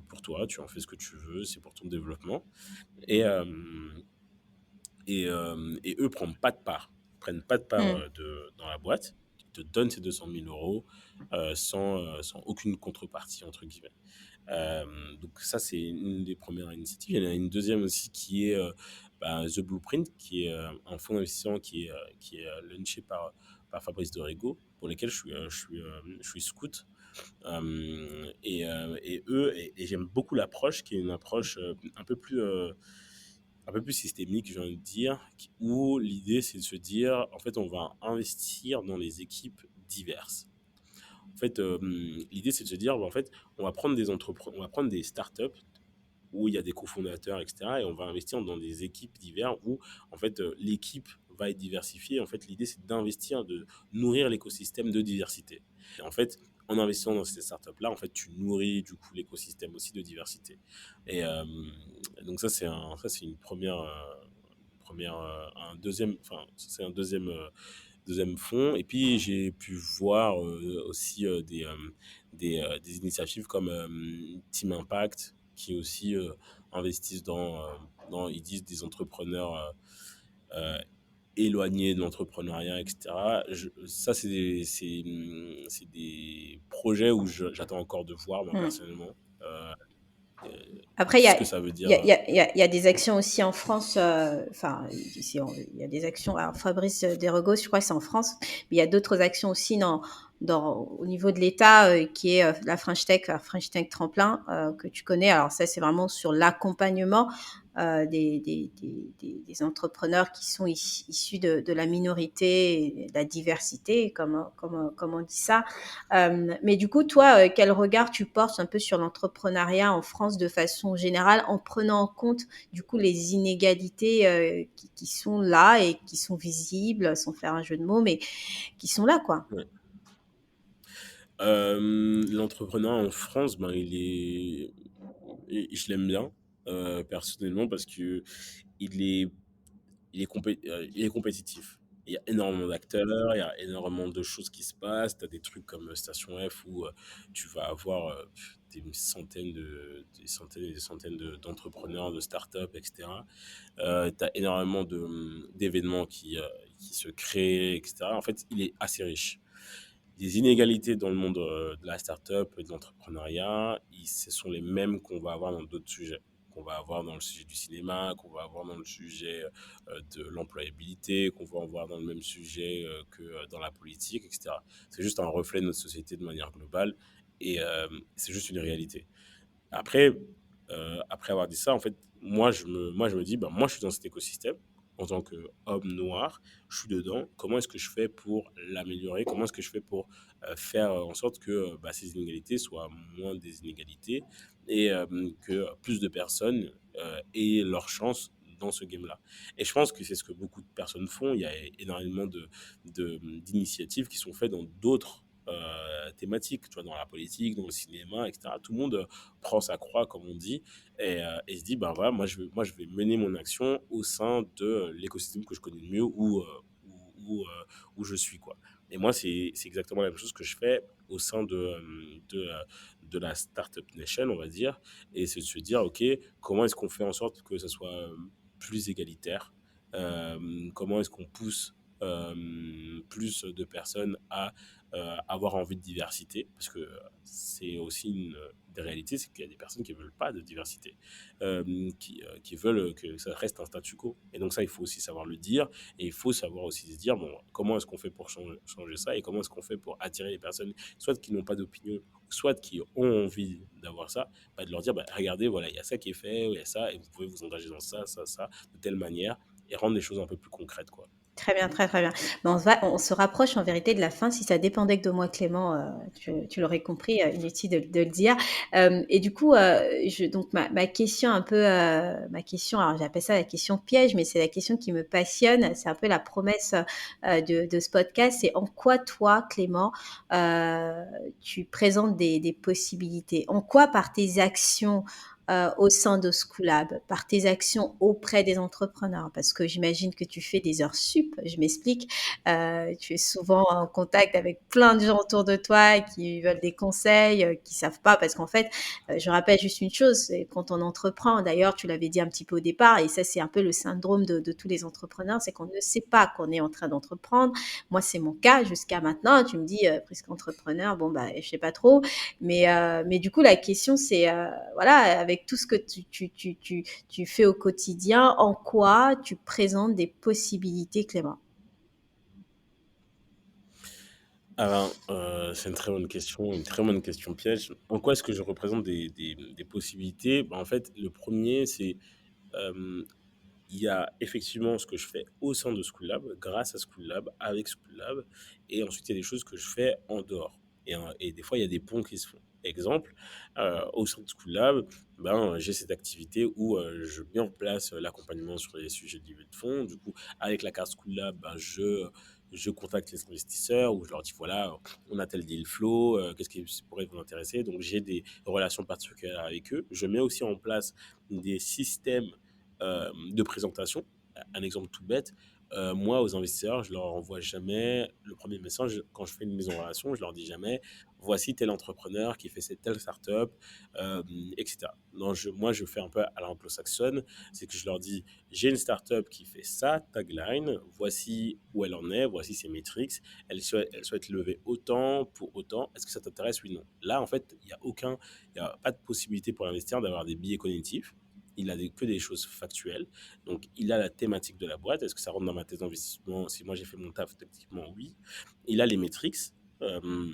Speaker 2: pour toi, tu en fais ce que tu veux, c'est pour ton développement. Et, et eux prennent pas de part
Speaker 1: Mmh.
Speaker 2: dans la boîte. Ils te donnent ces 200 000 euros sans aucune contrepartie, entre guillemets. Donc ça, c'est une des premières initiatives. Il y en a une deuxième aussi qui est The Blueprint, qui est un fonds d'investissement qui est launché par Fabrice Dorego, pour lesquels je suis scout. Et eux, et j'aime beaucoup l'approche, qui est une approche un peu plus systémique, j'ai envie de dire, où l'idée, c'est de se dire, en fait, on va investir dans les équipes diverses. En fait, l'idée, c'est de se dire, bah, en fait, on va prendre des startups où il y a des cofondateurs, etc. Et on va investir dans des équipes diverses où, en fait, l'équipe va être diversifiée. En fait, l'idée, c'est d'investir, de nourrir l'écosystème de diversité. Et en fait, en investissant dans ces startups-là, en fait, tu nourris du coup l'écosystème aussi de diversité. Et donc ça, c'est une un deuxième, enfin, c'est un deuxième fonds. Et puis, j'ai pu voir aussi des initiatives comme Team Impact, qui aussi investissent ils disent des entrepreneurs euh, éloignés de l'entrepreneuriat, etc. Ça, c'est des projets où j'attends encore de voir, moi,
Speaker 1: Mmh.
Speaker 2: personnellement, euh,
Speaker 1: Après,
Speaker 2: ce que ça veut dire.
Speaker 1: il y a des actions aussi en France. Enfin, ici, il y a des actions. Alors, Fabrice Desregos, je crois que c'est en France, mais il y a d'autres actions aussi au niveau de l'État qui est la French Tech Tremplin, que tu connais. Alors, ça, c'est vraiment sur l'accompagnement des entrepreneurs qui sont issus de la minorité et de la diversité, comme on dit ça. Mais du coup, toi, quel regard tu portes un peu sur l'entrepreneuriat en France de façon générale, en prenant en compte du coup les inégalités qui sont là et qui sont visibles, sans faire un jeu de mots, mais qui sont là, quoi.
Speaker 2: Ouais. L'entrepreneur en France, ben, je l'aime bien personnellement parce que il est il est compétitif. Il y a énormément d'acteurs, il y a énormément de choses qui se passent. Tu as des trucs comme Station F où tu vas avoir des centaines et des centaines d'entrepreneurs, de startups, etc. Tu as énormément d'événements qui se créent, etc. En fait, il est assez riche. Les inégalités dans le monde de la startup et de l'entrepreneuriat, ce sont les mêmes qu'on va avoir dans d'autres sujets, qu'on va avoir dans le sujet du cinéma, qu'on va avoir dans le sujet de l'employabilité, qu'on va avoir dans le même sujet que dans la politique, etc. C'est juste un reflet de notre société de manière globale et c'est juste une réalité. Après, après avoir dit ça, en fait, moi, je me dis, ben, moi, je suis dans cet écosystème en tant qu'homme noir, je suis dedans. Comment est-ce que je fais pour l'améliorer? Comment est-ce que je fais pour faire en sorte que bah, ces inégalités soient moins des inégalités et que plus de personnes aient leur chance dans ce game-là. Et je pense que c'est ce que beaucoup de personnes font. Il y a énormément d'initiatives qui sont faites dans d'autres thématiques, tu vois, dans la politique, dans le cinéma, etc. Tout le monde prend sa croix, comme on dit, et se dit, ben voilà, moi, je vais mener mon action au sein de l'écosystème que je connais le mieux où je suis, quoi. Et moi, c'est exactement la même chose que je fais au sein de la Startup Nation, on va dire, et c'est de se dire, OK, comment est-ce qu'on fait en sorte que ça soit plus égalitaire? Comment est-ce qu'on pousse plus de personnes à avoir envie de diversité, parce que c'est aussi une des réalités, c'est qu'il y a des personnes qui ne veulent pas de diversité, qui veulent que ça reste un statu quo. Et donc ça, il faut aussi savoir le dire, et il faut savoir aussi se dire, bon, comment est-ce qu'on fait pour changer ça, et comment est-ce qu'on fait pour attirer les personnes, soit qui n'ont pas d'opinion, soit qui ont envie d'avoir ça, bah, de leur dire, bah, regardez, voilà, il y a ça qui est fait, il y a ça, et vous pouvez vous engager dans ça, de telle manière, et rendre les choses un peu plus concrètes, quoi.
Speaker 1: Très bien, très très bien. Ben, on se rapproche en vérité de la fin. Si ça dépendait que de moi, Clément, tu l'aurais compris, inutile de le dire. Et du coup, donc ma question un peu, ma question, alors j'appelle ça la question piège, mais c'est la question qui me passionne. C'est un peu la promesse de ce podcast. C'est en quoi toi, Clément, tu présentes des possibilités? En quoi par tes actions au sein de Schoolab, par tes actions auprès des entrepreneurs? Parce que j'imagine que tu fais des heures sup, je m'explique. Tu es souvent en contact avec plein de gens autour de toi qui veulent des conseils, qui savent pas parce qu'en fait, je rappelle juste une chose, c'est quand on entreprend, d'ailleurs tu l'avais dit un petit peu au départ et ça c'est un peu le syndrome de tous les entrepreneurs, c'est qu'on ne sait pas qu'on est en train d'entreprendre. Moi c'est mon cas jusqu'à maintenant, tu me dis, presque entrepreneur, bon bah, je sais pas trop, mais du coup la question c'est, voilà, avec tout ce que tu fais au quotidien, en quoi tu présentes des possibilités, Clément?
Speaker 2: Alors, c'est une très bonne question piège. En quoi est-ce que je représente des possibilités? Bah, en fait, le premier, c'est, hem, il y a effectivement ce que je fais au sein de School Lab, grâce à School Lab, avec School Lab, et ensuite il y a des choses que je fais en dehors. Et des fois, il y a des ponts qui se font. Exemple, au sein de School Lab, ben, j'ai cette activité où je mets en place l'accompagnement sur les sujets de levée de fonds. Du coup, avec la carte School Lab, ben, je contacte les investisseurs ou je leur dis voilà, on a tel deal flow, qu'est-ce qui pourrait vous intéresser. Donc, j'ai des relations particulières avec eux. Je mets aussi en place des systèmes de présentation. Un exemple tout bête, moi, aux investisseurs, je leur envoie jamais le premier message. Quand je fais une mise en relation, je leur dis jamais voici tel entrepreneur qui fait cette telle startup, euh, etc. Non, moi, je fais un peu à l'anglo-saxonne, c'est que je leur dis j'ai une startup qui fait ça, tagline, voici où elle en est, voici ses métriques, elle souhaite lever autant pour autant, est-ce que ça t'intéresse, oui, non. Là, en fait, il y a pas de possibilité pour l'investisseur d'avoir des biais cognitifs. Il a que des choses factuelles. Donc, il a la thématique de la boîte. Est-ce que ça rentre dans ma thèse d'investissement? Si moi j'ai fait mon taf, techniquement, oui. Il a les métriques euh,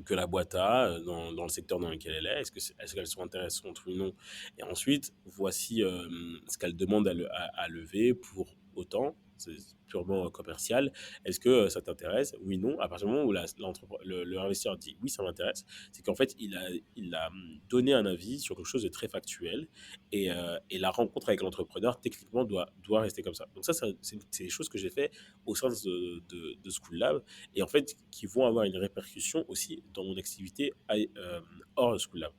Speaker 2: que la boîte a dans le secteur dans lequel elle est. Est-ce qu'elles sont intéressantes ou non? Et ensuite, voici ce qu'elle demande à lever pour autant. C'est purement commercial. Est-ce que ça t'intéresse? Oui, non. À partir du moment où le investisseur dit oui, ça m'intéresse, c'est qu'en fait, il a donné un avis sur quelque chose de très factuel et la rencontre avec l'entrepreneur, techniquement, doit rester comme ça. Donc, ça, c'est des choses que j'ai fait au sein de School Lab et en fait qui vont avoir une répercussion aussi dans mon activité hors de School Lab.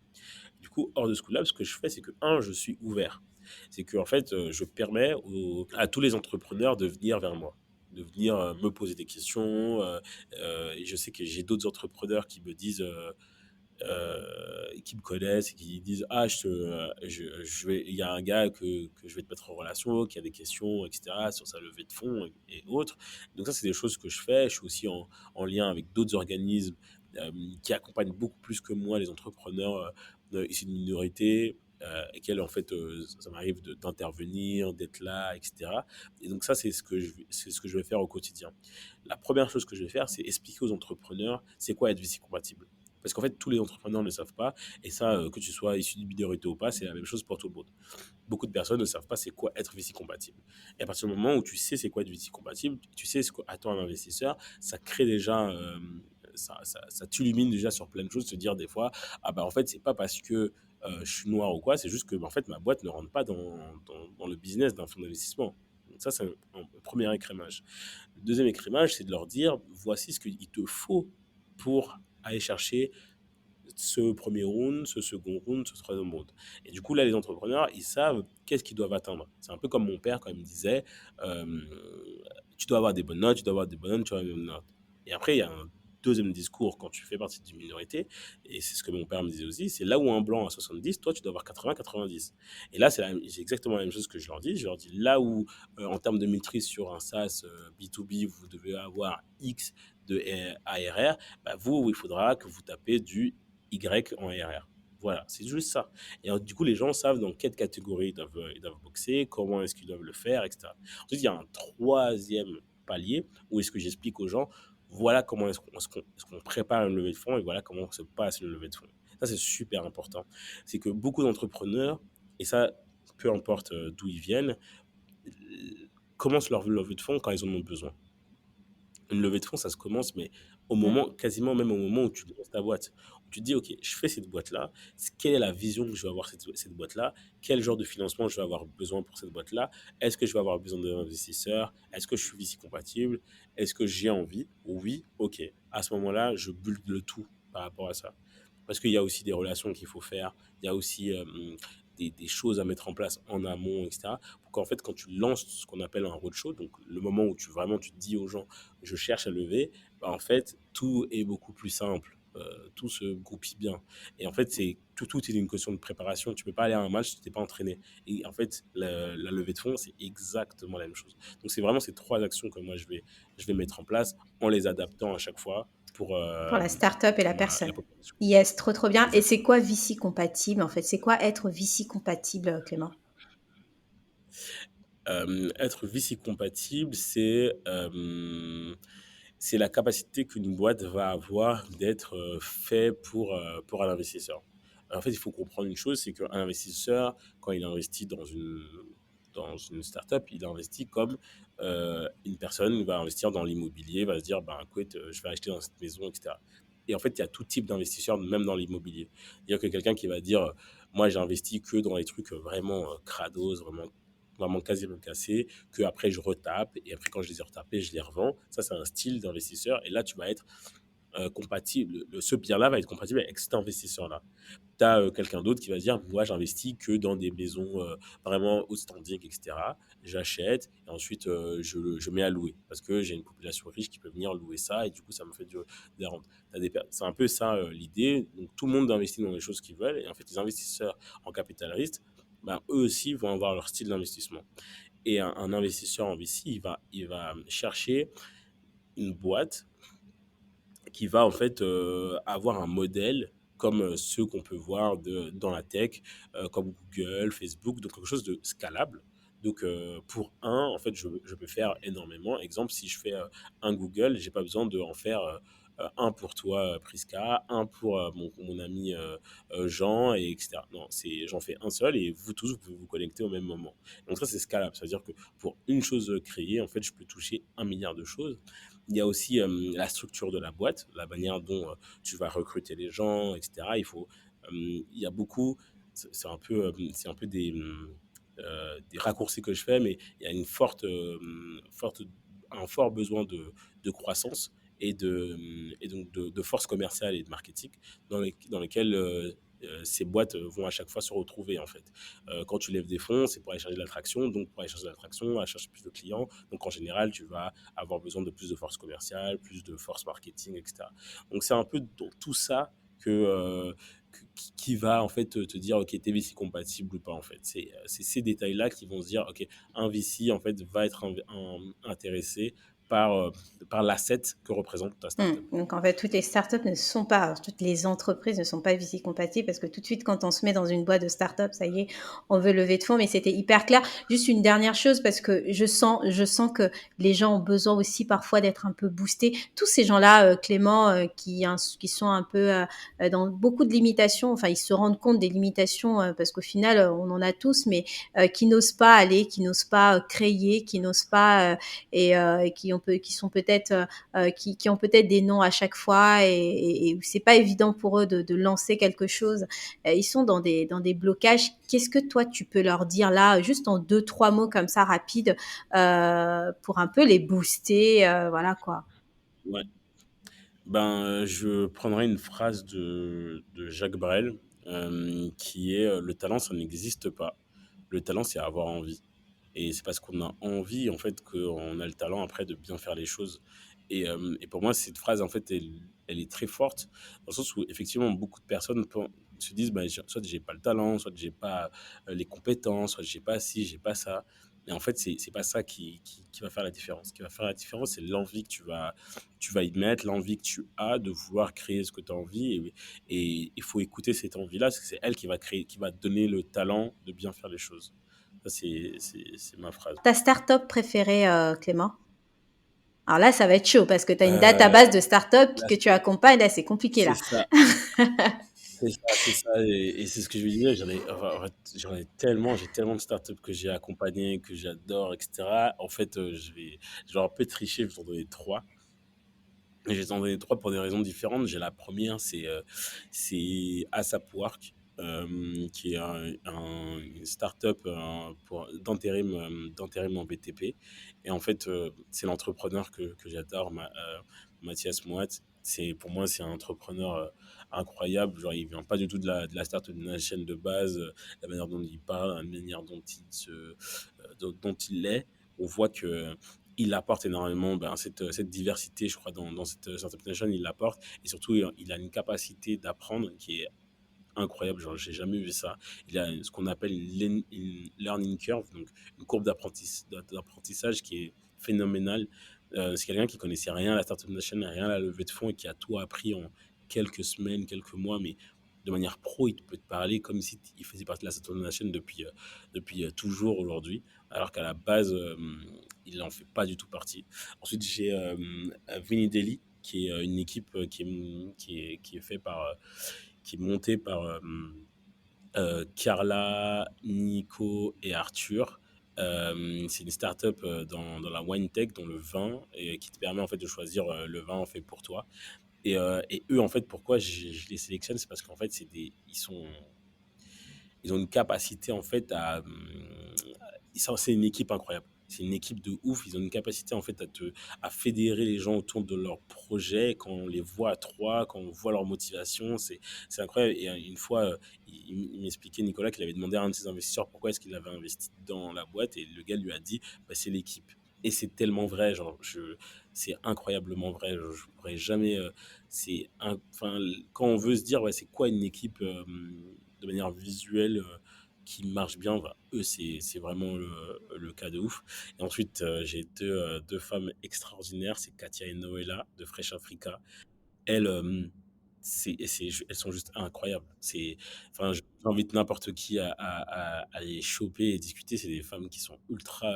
Speaker 2: Du coup, hors de School Lab, ce que je fais, c'est que, un, je suis ouvert. C'est que, en fait, je permets à tous les entrepreneurs de venir vers moi, de venir me poser des questions. Et je sais que j'ai d'autres entrepreneurs qui me disent qui me connaissent et qui disent ah il y a un gars que je vais te mettre en relation qui a des questions etc sur sa levée de fonds et autres. Donc ça c'est des choses que je fais. Je suis aussi en lien avec d'autres organismes qui accompagnent beaucoup plus que moi les entrepreneurs issus de minorités et quels en fait ça m'arrive d'intervenir, d'être là, etc. Et donc ça c'est ce que je vais faire au quotidien. La première chose que je vais faire, c'est expliquer aux entrepreneurs c'est quoi être VC compatible. Parce qu'en fait, tous les entrepreneurs ne savent pas. Et ça, que tu sois issu d'une minorité ou pas, c'est la même chose pour tout le monde. Beaucoup de personnes ne savent pas c'est quoi être VC compatible. Et à partir du moment où tu sais c'est quoi être VC compatible, tu sais ce qu'attend un investisseur, ça crée déjà, ça t'illumine déjà sur plein de choses. Se dire des fois, ah bah en fait, c'est pas parce que je suis noir ou quoi, c'est juste que bah, en fait, ma boîte ne rentre pas dans le business d'un fonds d'investissement. Donc ça, c'est un premier écrémage. Le deuxième écrémage, c'est de leur dire, voici ce qu'il te faut pour aller chercher ce premier round, ce second round, ce troisième round. Et du coup, là, les entrepreneurs, ils savent qu'est-ce qu'ils doivent atteindre. C'est un peu comme mon père quand il me disait, euh, tu dois avoir des bonnes notes, tu dois avoir des bonnes notes, tu dois avoir des bonnes notes. Et après, il y a un deuxième discours quand tu fais partie d'une minorité, et c'est ce que mon père me disait aussi, c'est là où un blanc a 70, toi, tu dois avoir 80-90. Et là, c'est exactement la même chose que je leur dis. Je leur dis, là où, en termes de maîtrise sur un SaaS B2B, vous devez avoir X de ARR, bah, vous, il faudra que vous tapez du Y en RR. Voilà, c'est juste ça. Et alors, du coup, les gens savent dans quelle catégorie ils doivent boxer, comment est-ce qu'ils doivent le faire, etc. Ensuite, il y a un troisième palier où est-ce que j'explique aux gens, voilà comment est-ce qu'on prépare une levée de fonds et voilà comment se passe une levée de fonds. Ça, c'est super important. C'est que beaucoup d'entrepreneurs, et ça, peu importe d'où ils viennent, commencent leur levée de fonds quand ils en ont besoin. Une levée de fonds, ça se commence, mais
Speaker 1: Mmh.
Speaker 2: quasiment même au moment où tu lances ta boîte. Où tu te dis, OK, je fais cette boîte-là. Quelle est la vision que je vais avoir cette boîte-là? Quel genre de financement je vais avoir besoin pour cette boîte-là? Est-ce que je vais avoir besoin d'investisseurs? Est-ce que je suis VC compatible? Est-ce que j'ai envie? Oui, OK. À ce moment-là, je bulle le tout par rapport à ça. Parce qu'il y a aussi des relations qu'il faut faire. Il y a aussi des choses à mettre en place en amont, etc. Pour qu'en fait, quand tu lances ce qu'on appelle un roadshow, donc le moment où tu te dis aux gens, je cherche à lever, bah, en fait, tout est beaucoup plus simple. Tout se goupille bien. Et en fait, tout est une question de préparation. Tu peux pas aller à un match si tu n'es pas entraîné. Et en fait, la levée de fonds, c'est exactement la même chose. Donc, c'est vraiment ces trois actions que moi, je vais mettre en place en les adaptant à chaque fois pour
Speaker 1: Pour la start-up et la
Speaker 2: la
Speaker 1: personne.
Speaker 2: population.
Speaker 1: Yes, trop, trop bien. Et c'est
Speaker 2: Exactement.
Speaker 1: quoi VC compatible, en fait? C'est quoi être VC compatible, Clément?
Speaker 2: Être VC compatible, c'est la capacité qu'une boîte va avoir d'être fait pour un investisseur. En fait, il faut comprendre une chose, c'est qu'un investisseur, quand il investit dans une startup, il investit comme une personne va investir dans l'immobilier, va se dire, ben, écoute, je vais acheter dans cette maison, etc. Et en fait, il y a tout type d'investisseurs, même dans l'immobilier. C'est-à-dire que quelqu'un qui va dire, moi, j'investis que dans les trucs vraiment crados, vraiment quasiment cassés, que après je retape, et après quand je les ai retapés, je les revends. Ça, c'est un style d'investisseur. Et là, tu vas être compatible, ce bien-là va être compatible avec cet investisseur-là. Tu as quelqu'un d'autre qui va dire, moi, j'investis que dans des maisons vraiment haut standing, etc. J'achète et ensuite je mets à louer parce que j'ai une population riche qui peut venir louer ça et du coup, ça me fait des rentes. C'est un peu ça l'idée. Donc, tout le monde investit dans les choses qu'ils veulent et en fait, les investisseurs en capital risque, ben, eux aussi vont avoir leur style d'investissement. Et un investisseur en VC, il va chercher une boîte qui va en fait avoir un modèle comme ceux qu'on peut voir dans la tech, comme Google, Facebook, donc quelque chose de scalable. Donc pour un, en fait, je peux faire énormément. Exemple, si je fais un Google, j'ai pas besoin de en faire un pour toi, Priska, un pour mon ami Jean, et etc. Non, j'en fais un seul et vous tous, vous pouvez vous connecter au même moment. Donc ça, c'est scalable. Ça veut dire que pour une chose créée, en fait, je peux toucher 1 milliard de choses. Il y a aussi la structure de la boîte, la manière dont tu vas recruter les gens, etc. Il y a beaucoup, c'est un peu des raccourcis que je fais, mais il y a un fort besoin de croissance et donc de force commerciale et de marketing dans lesquels ces boîtes vont à chaque fois se retrouver en fait. Quand tu lèves des fonds, c'est pour aller chercher de l'attraction, donc pour aller chercher de l'attraction, à chercher plus de clients. Donc en général, tu vas avoir besoin de plus de force commerciale, plus de force marketing, etc. Donc c'est un peu dans tout ça qui va en fait te dire ok, t'es VC compatible ou pas en fait. C'est ces détails-là qui vont se dire ok, un VC en fait va être intéressé par, euh, par l'asset que représente ta startup.
Speaker 1: Donc en fait, toutes les startups ne sont pas, toutes les entreprises ne sont pas VC compatibles parce que tout de suite, quand on se met dans une boîte de startup, ça y est, on veut lever de fonds, mais c'était hyper clair. Juste une dernière chose parce que je sens que les gens ont besoin aussi parfois d'être un peu boostés. Tous ces gens-là, Clément, qui sont un peu dans beaucoup de limitations, enfin, ils se rendent compte des limitations parce qu'au final, on en a tous, mais qui n'osent pas aller, qui n'osent pas créer, qui n'osent pas et qui sont peut-être qui ont peut-être des noms à chaque fois et c'est pas évident pour eux de lancer quelque chose. Ils sont dans des blocages. Qu'est-ce que toi tu peux leur dire là, juste en deux trois mots comme ça rapides, pour un peu les booster, voilà quoi.
Speaker 2: Ouais. Ben, je prendrais une phrase de Jacques Brel qui est le talent, ça n'existe pas. Le talent, c'est avoir envie. Et c'est parce qu'on a envie, en fait, qu'on a le talent après de bien faire les choses. Et pour moi, cette phrase, en fait, elle est très forte, dans le sens où, effectivement, beaucoup de personnes se disent, bah, soit j'ai pas le talent, soit j'ai pas les compétences, soit j'ai pas ci, j'ai pas ça. Et en fait, c'est pas ça qui va faire la différence. Ce qui va faire la différence, c'est l'envie que tu vas y mettre, l'envie que tu as de vouloir créer ce que tu as envie. Et il faut écouter cette envie-là, parce que c'est elle qui va créer, qui va te donner le talent de bien faire les choses. Ça, c'est ma phrase.
Speaker 1: Ta start-up préférée, Clément? Alors là, ça va être chaud parce que tu as une
Speaker 2: Euh,
Speaker 1: database de start-up
Speaker 2: là,
Speaker 1: que tu accompagnes. Là, c'est compliqué
Speaker 2: c'est
Speaker 1: là.
Speaker 2: ça, c'est ça, c'est ça. Et c'est ce que je veux dire. En fait, j'ai tellement de startups que j'ai accompagnées, que j'adore, etc. En fait, je vais un peu tricher, je vais t'en donner trois. Et je vais t'en donner trois pour des raisons différentes. J'ai la première, c'est ASAP Work, qui est une startup d'intérim en BTP. Et en fait, c'est l'entrepreneur que j'adore, Mathias Moat. Pour moi, c'est un entrepreneur incroyable. Genre, il vient pas du tout de la Startup Nation de base. La manière dont il parle, la manière dont il est, on voit que il apporte énormément cette diversité, je crois, dans cette Startup Nation, il l'apporte. Et surtout, il a une capacité d'apprendre qui est incroyable, genre j'ai jamais vu ça. Il a ce qu'on appelle une learning curve, donc une courbe d'apprentissage qui est phénoménale. C'est quelqu'un qui connaissait rien à la Startup Nation, rien à la levée de fonds et qui a tout appris en quelques semaines, quelques mois, mais de manière pro, il peut te parler comme si il faisait partie de la Startup Nation depuis toujours aujourd'hui, alors qu'à la base, il n'en fait pas du tout partie. Ensuite, j'ai Vinny Daly, qui est une équipe qui est fait qui est montée par Carla, Nico et Arthur. C'est une startup dans la wine tech, dans le vin, et qui te permet en fait de choisir le vin en fait pour toi. Et eux, en fait, pourquoi je les sélectionne, c'est parce qu'en fait, ils ont une capacité en fait c'est une équipe incroyable. C'est une équipe de ouf. Ils ont une capacité en fait à fédérer les gens autour de leur projet. Quand on les voit à trois, quand on voit leur motivation, c'est incroyable. Et une fois, il m'expliquait, Nicolas, qu'il avait demandé à un de ses investisseurs pourquoi est-ce qu'il avait investi dans la boîte. Et le gars lui a dit, bah, c'est l'équipe. Et c'est tellement vrai, genre, c'est incroyablement vrai. Je pourrais jamais. Enfin, quand on veut se dire, ouais, c'est quoi une équipe de manière visuelle qui marche bien, bah, eux, c'est vraiment le cas de ouf. Et ensuite, j'ai deux femmes extraordinaires, c'est Katia et Noëlla de Fresh Africa. Elles, elles sont juste incroyables. Enfin, j'invite n'importe qui à les choper et discuter. C'est des femmes qui sont ultra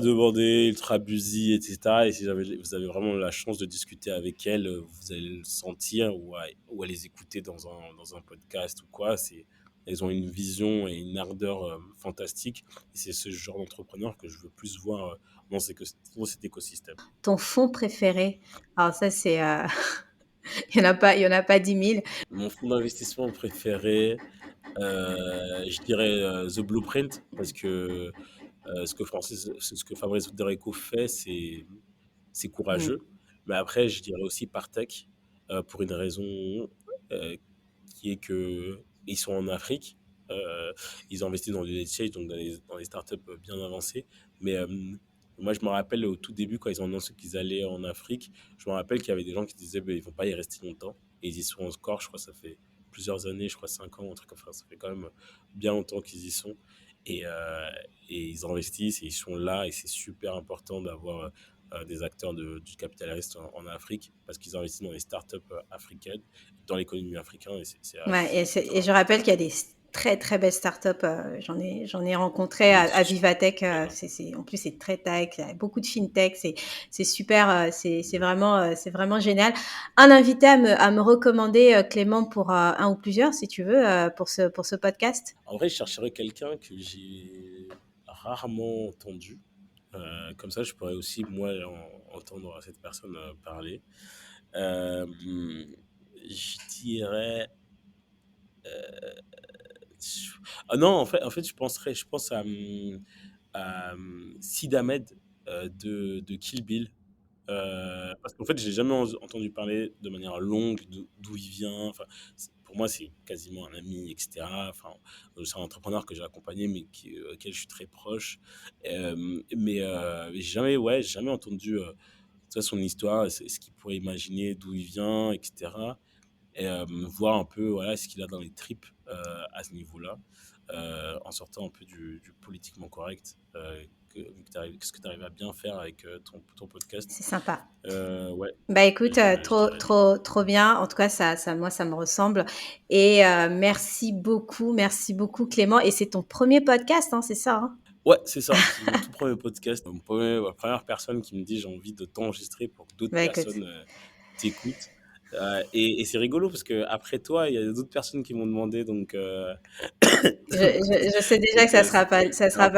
Speaker 2: demandées, ultra busy, etc. Et si vous avez vraiment la chance de discuter avec elles, vous allez le sentir ou à les écouter dans un podcast ou quoi. Elles ont une vision et une ardeur fantastique. Et c'est ce genre d'entrepreneur que je veux plus voir dans cet écosystème.
Speaker 1: Ton fonds préféré? Alors ça, c'est, il y en a pas 10 000.
Speaker 2: Mon fonds d'investissement préféré, je dirais The Blueprint, parce que ce que Fabrice Federico fait, c'est
Speaker 1: Mmh.
Speaker 2: courageux. Mais après, je dirais aussi Partech, pour une raison qui est que ils sont en Afrique. Ils ont investi dans du late stage, donc dans les startups bien avancées. Mais moi, je me rappelle au tout début, quand ils ont annoncé qu'ils allaient en Afrique, je me rappelle qu'il y avait des gens qui disaient qu'ils ne vont pas y rester longtemps. Et ils y sont encore, je crois, ça fait plusieurs années, je crois 5 ans, un truc comme ça. Ça fait quand même bien longtemps qu'ils y sont. Et, euh, et ils investissent et ils sont là. Et c'est super important d'avoir des acteurs du capital risque en Afrique parce qu'ils investissent dans les startups africaines, dans l'économie africaine. Et
Speaker 1: Ouais, et
Speaker 2: ultra
Speaker 1: je rappelle
Speaker 2: important.
Speaker 1: qu'il y a des très très belles startups. J'en ai rencontré
Speaker 2: Mais
Speaker 1: à Vivatech.
Speaker 2: super.
Speaker 1: En plus, c'est très tech. Il y a beaucoup de fintech. C'est super. C'est vraiment génial. Un invité à me recommander, Clément, pour un ou plusieurs, si tu veux, pour ce podcast.
Speaker 2: En vrai, je chercherais quelqu'un que j'ai rarement entendu. Comme ça, je pourrais aussi, moi, entendre cette personne parler. Euh, je dirais. Ah non, en fait, je pense à Sid Ahmed de Kill Bill. Parce qu'en fait, j'ai jamais entendu parler de manière longue d'où il vient. Enfin, pour moi, c'est quasiment un ami, etc. Enfin, c'est un entrepreneur que j'ai accompagné, mais auquel je suis très proche. Mais j'ai jamais entendu son histoire, ce qu'il pourrait imaginer, d'où il vient, etc. Et voir un peu voilà, ce qu'il a dans les tripes à ce niveau-là, en sortant un peu du politiquement correct. Ce que tu arrives à bien faire avec ton podcast.
Speaker 1: C'est sympa.
Speaker 2: Ouais,
Speaker 1: Bah écoute,
Speaker 2: je dirais lui.
Speaker 1: trop bien. En tout cas, moi, ça me ressemble. Et merci beaucoup, Clément. Et c'est ton premier podcast, hein, c'est ça, hein?
Speaker 2: Ouais, c'est ça, c'est mon tout premier podcast. Ma première personne qui me dit j'ai envie de t'enregistrer pour que d'autres
Speaker 1: Bah écoute.
Speaker 2: personnes t'écoutent. Et c'est rigolo parce que après toi, il y a d'autres personnes qui m'ont demandé, donc
Speaker 1: Je sais déjà que
Speaker 2: donc
Speaker 1: ça
Speaker 2: c'est un
Speaker 1: sera
Speaker 2: peu
Speaker 1: pas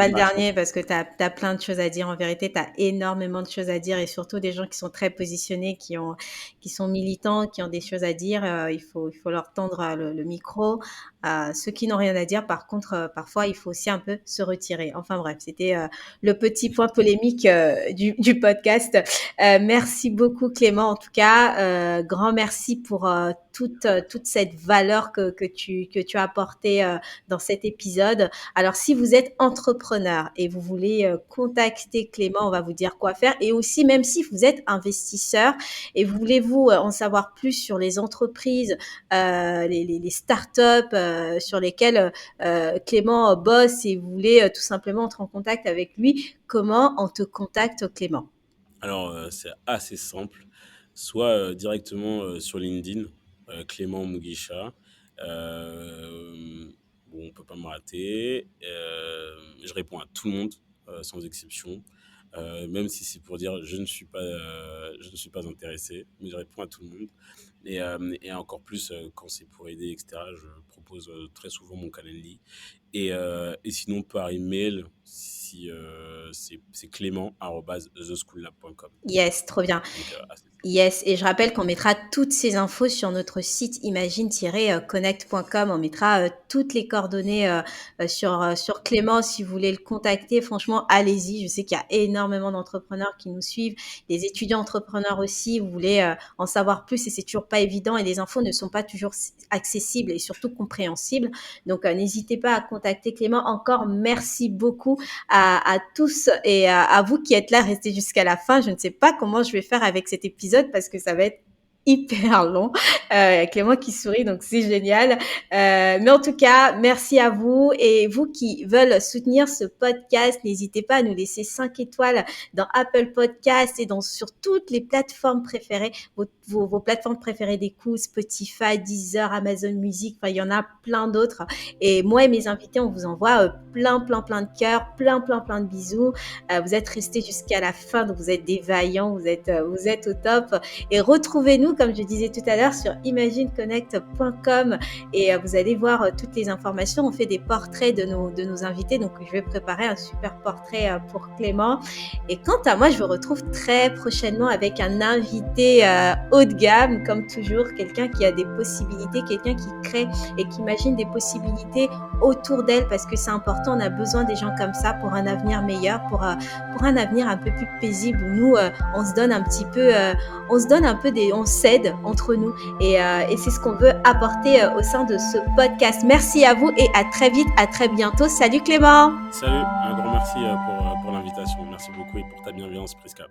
Speaker 1: le
Speaker 2: ma chance.
Speaker 1: dernier parce que tu as plein de choses à dire. En vérité, tu as énormément de choses à dire et surtout des gens qui sont très positionnés, qui sont militants, qui ont des choses à dire. Il faut leur tendre le micro. Ceux qui n'ont rien à dire, par contre, parfois, il faut aussi un peu se retirer. Enfin bref, c'était le petit point polémique du podcast. Merci beaucoup Clément. En tout cas, grand merci pour toute cette valeur que tu as apportée dans cet épisode. Alors, si vous êtes entrepreneur et vous voulez contacter Clément, on va vous dire quoi faire. Et aussi, même si vous êtes investisseur et voulez-vous en savoir plus sur les entreprises, les startups sur lesquelles Clément bosse et vous voulez tout simplement entrer en contact avec lui, comment on te contacte Clément?
Speaker 2: Alors, c'est assez simple. Soit directement sur LinkedIn, Clément Mugisha. Bon, on peut pas me rater. Je réponds à tout le monde, sans exception. Même si c'est pour dire je ne suis pas intéressé, mais je réponds à tout le monde. Et encore plus quand c'est pour aider, etc. Je propose très souvent mon Calendly. Et sinon, par email, si, c'est clément@theschooollab.com.
Speaker 1: Yes, trop bien.
Speaker 2: Donc, assez simple.
Speaker 1: Yes, et je rappelle qu'on mettra toutes ces infos sur notre site imagine-connect.com. On mettra toutes les coordonnées sur Clément si vous voulez le contacter. Franchement, allez-y. Je sais qu'il y a énormément d'entrepreneurs qui nous suivent, des étudiants entrepreneurs aussi. Vous voulez en savoir plus et c'est toujours pas évident et les infos ne sont pas toujours accessibles et surtout compréhensibles. Donc, n'hésitez pas à contacter Clément. Encore merci beaucoup à tous et à vous qui êtes là, restez jusqu'à la fin. Je ne sais pas comment je vais faire avec cet épisode parce que ça va être hyper long. Clément qui sourit, donc c'est génial. Mais en tout cas, merci à vous. Et vous qui veulent soutenir ce podcast, n'hésitez pas à nous laisser 5 étoiles dans Apple Podcast et sur toutes les plateformes préférées, vos plateformes préférées d'écoute, Spotify, Deezer, Amazon Music, enfin, il y en a plein d'autres. Et moi et mes invités, on vous envoie plein de cœurs, plein de bisous. Vous êtes restés jusqu'à la fin, donc vous êtes des vaillants, vous êtes au top. Et retrouvez-nous, comme je disais tout à l'heure, sur imagineconnect.com et vous allez voir toutes les informations. On fait des portraits de nos invités, donc je vais préparer un super portrait pour Clément. Et quant à moi, je vous retrouve très prochainement avec un invité haut de gamme, comme toujours, quelqu'un qui a des possibilités, quelqu'un qui crée et qui imagine des possibilités autour d'elle parce que c'est important. On a besoin des gens comme ça pour un avenir meilleur, pour un avenir un peu plus paisible où nous, on se donne un petit peu, on s'aide entre nous et c'est ce qu'on veut apporter au sein de ce podcast. Merci à vous et à très vite, à très bientôt. Salut Clément.
Speaker 2: Salut, un grand merci pour l'invitation. Merci beaucoup et pour ta bienveillance, Prisca.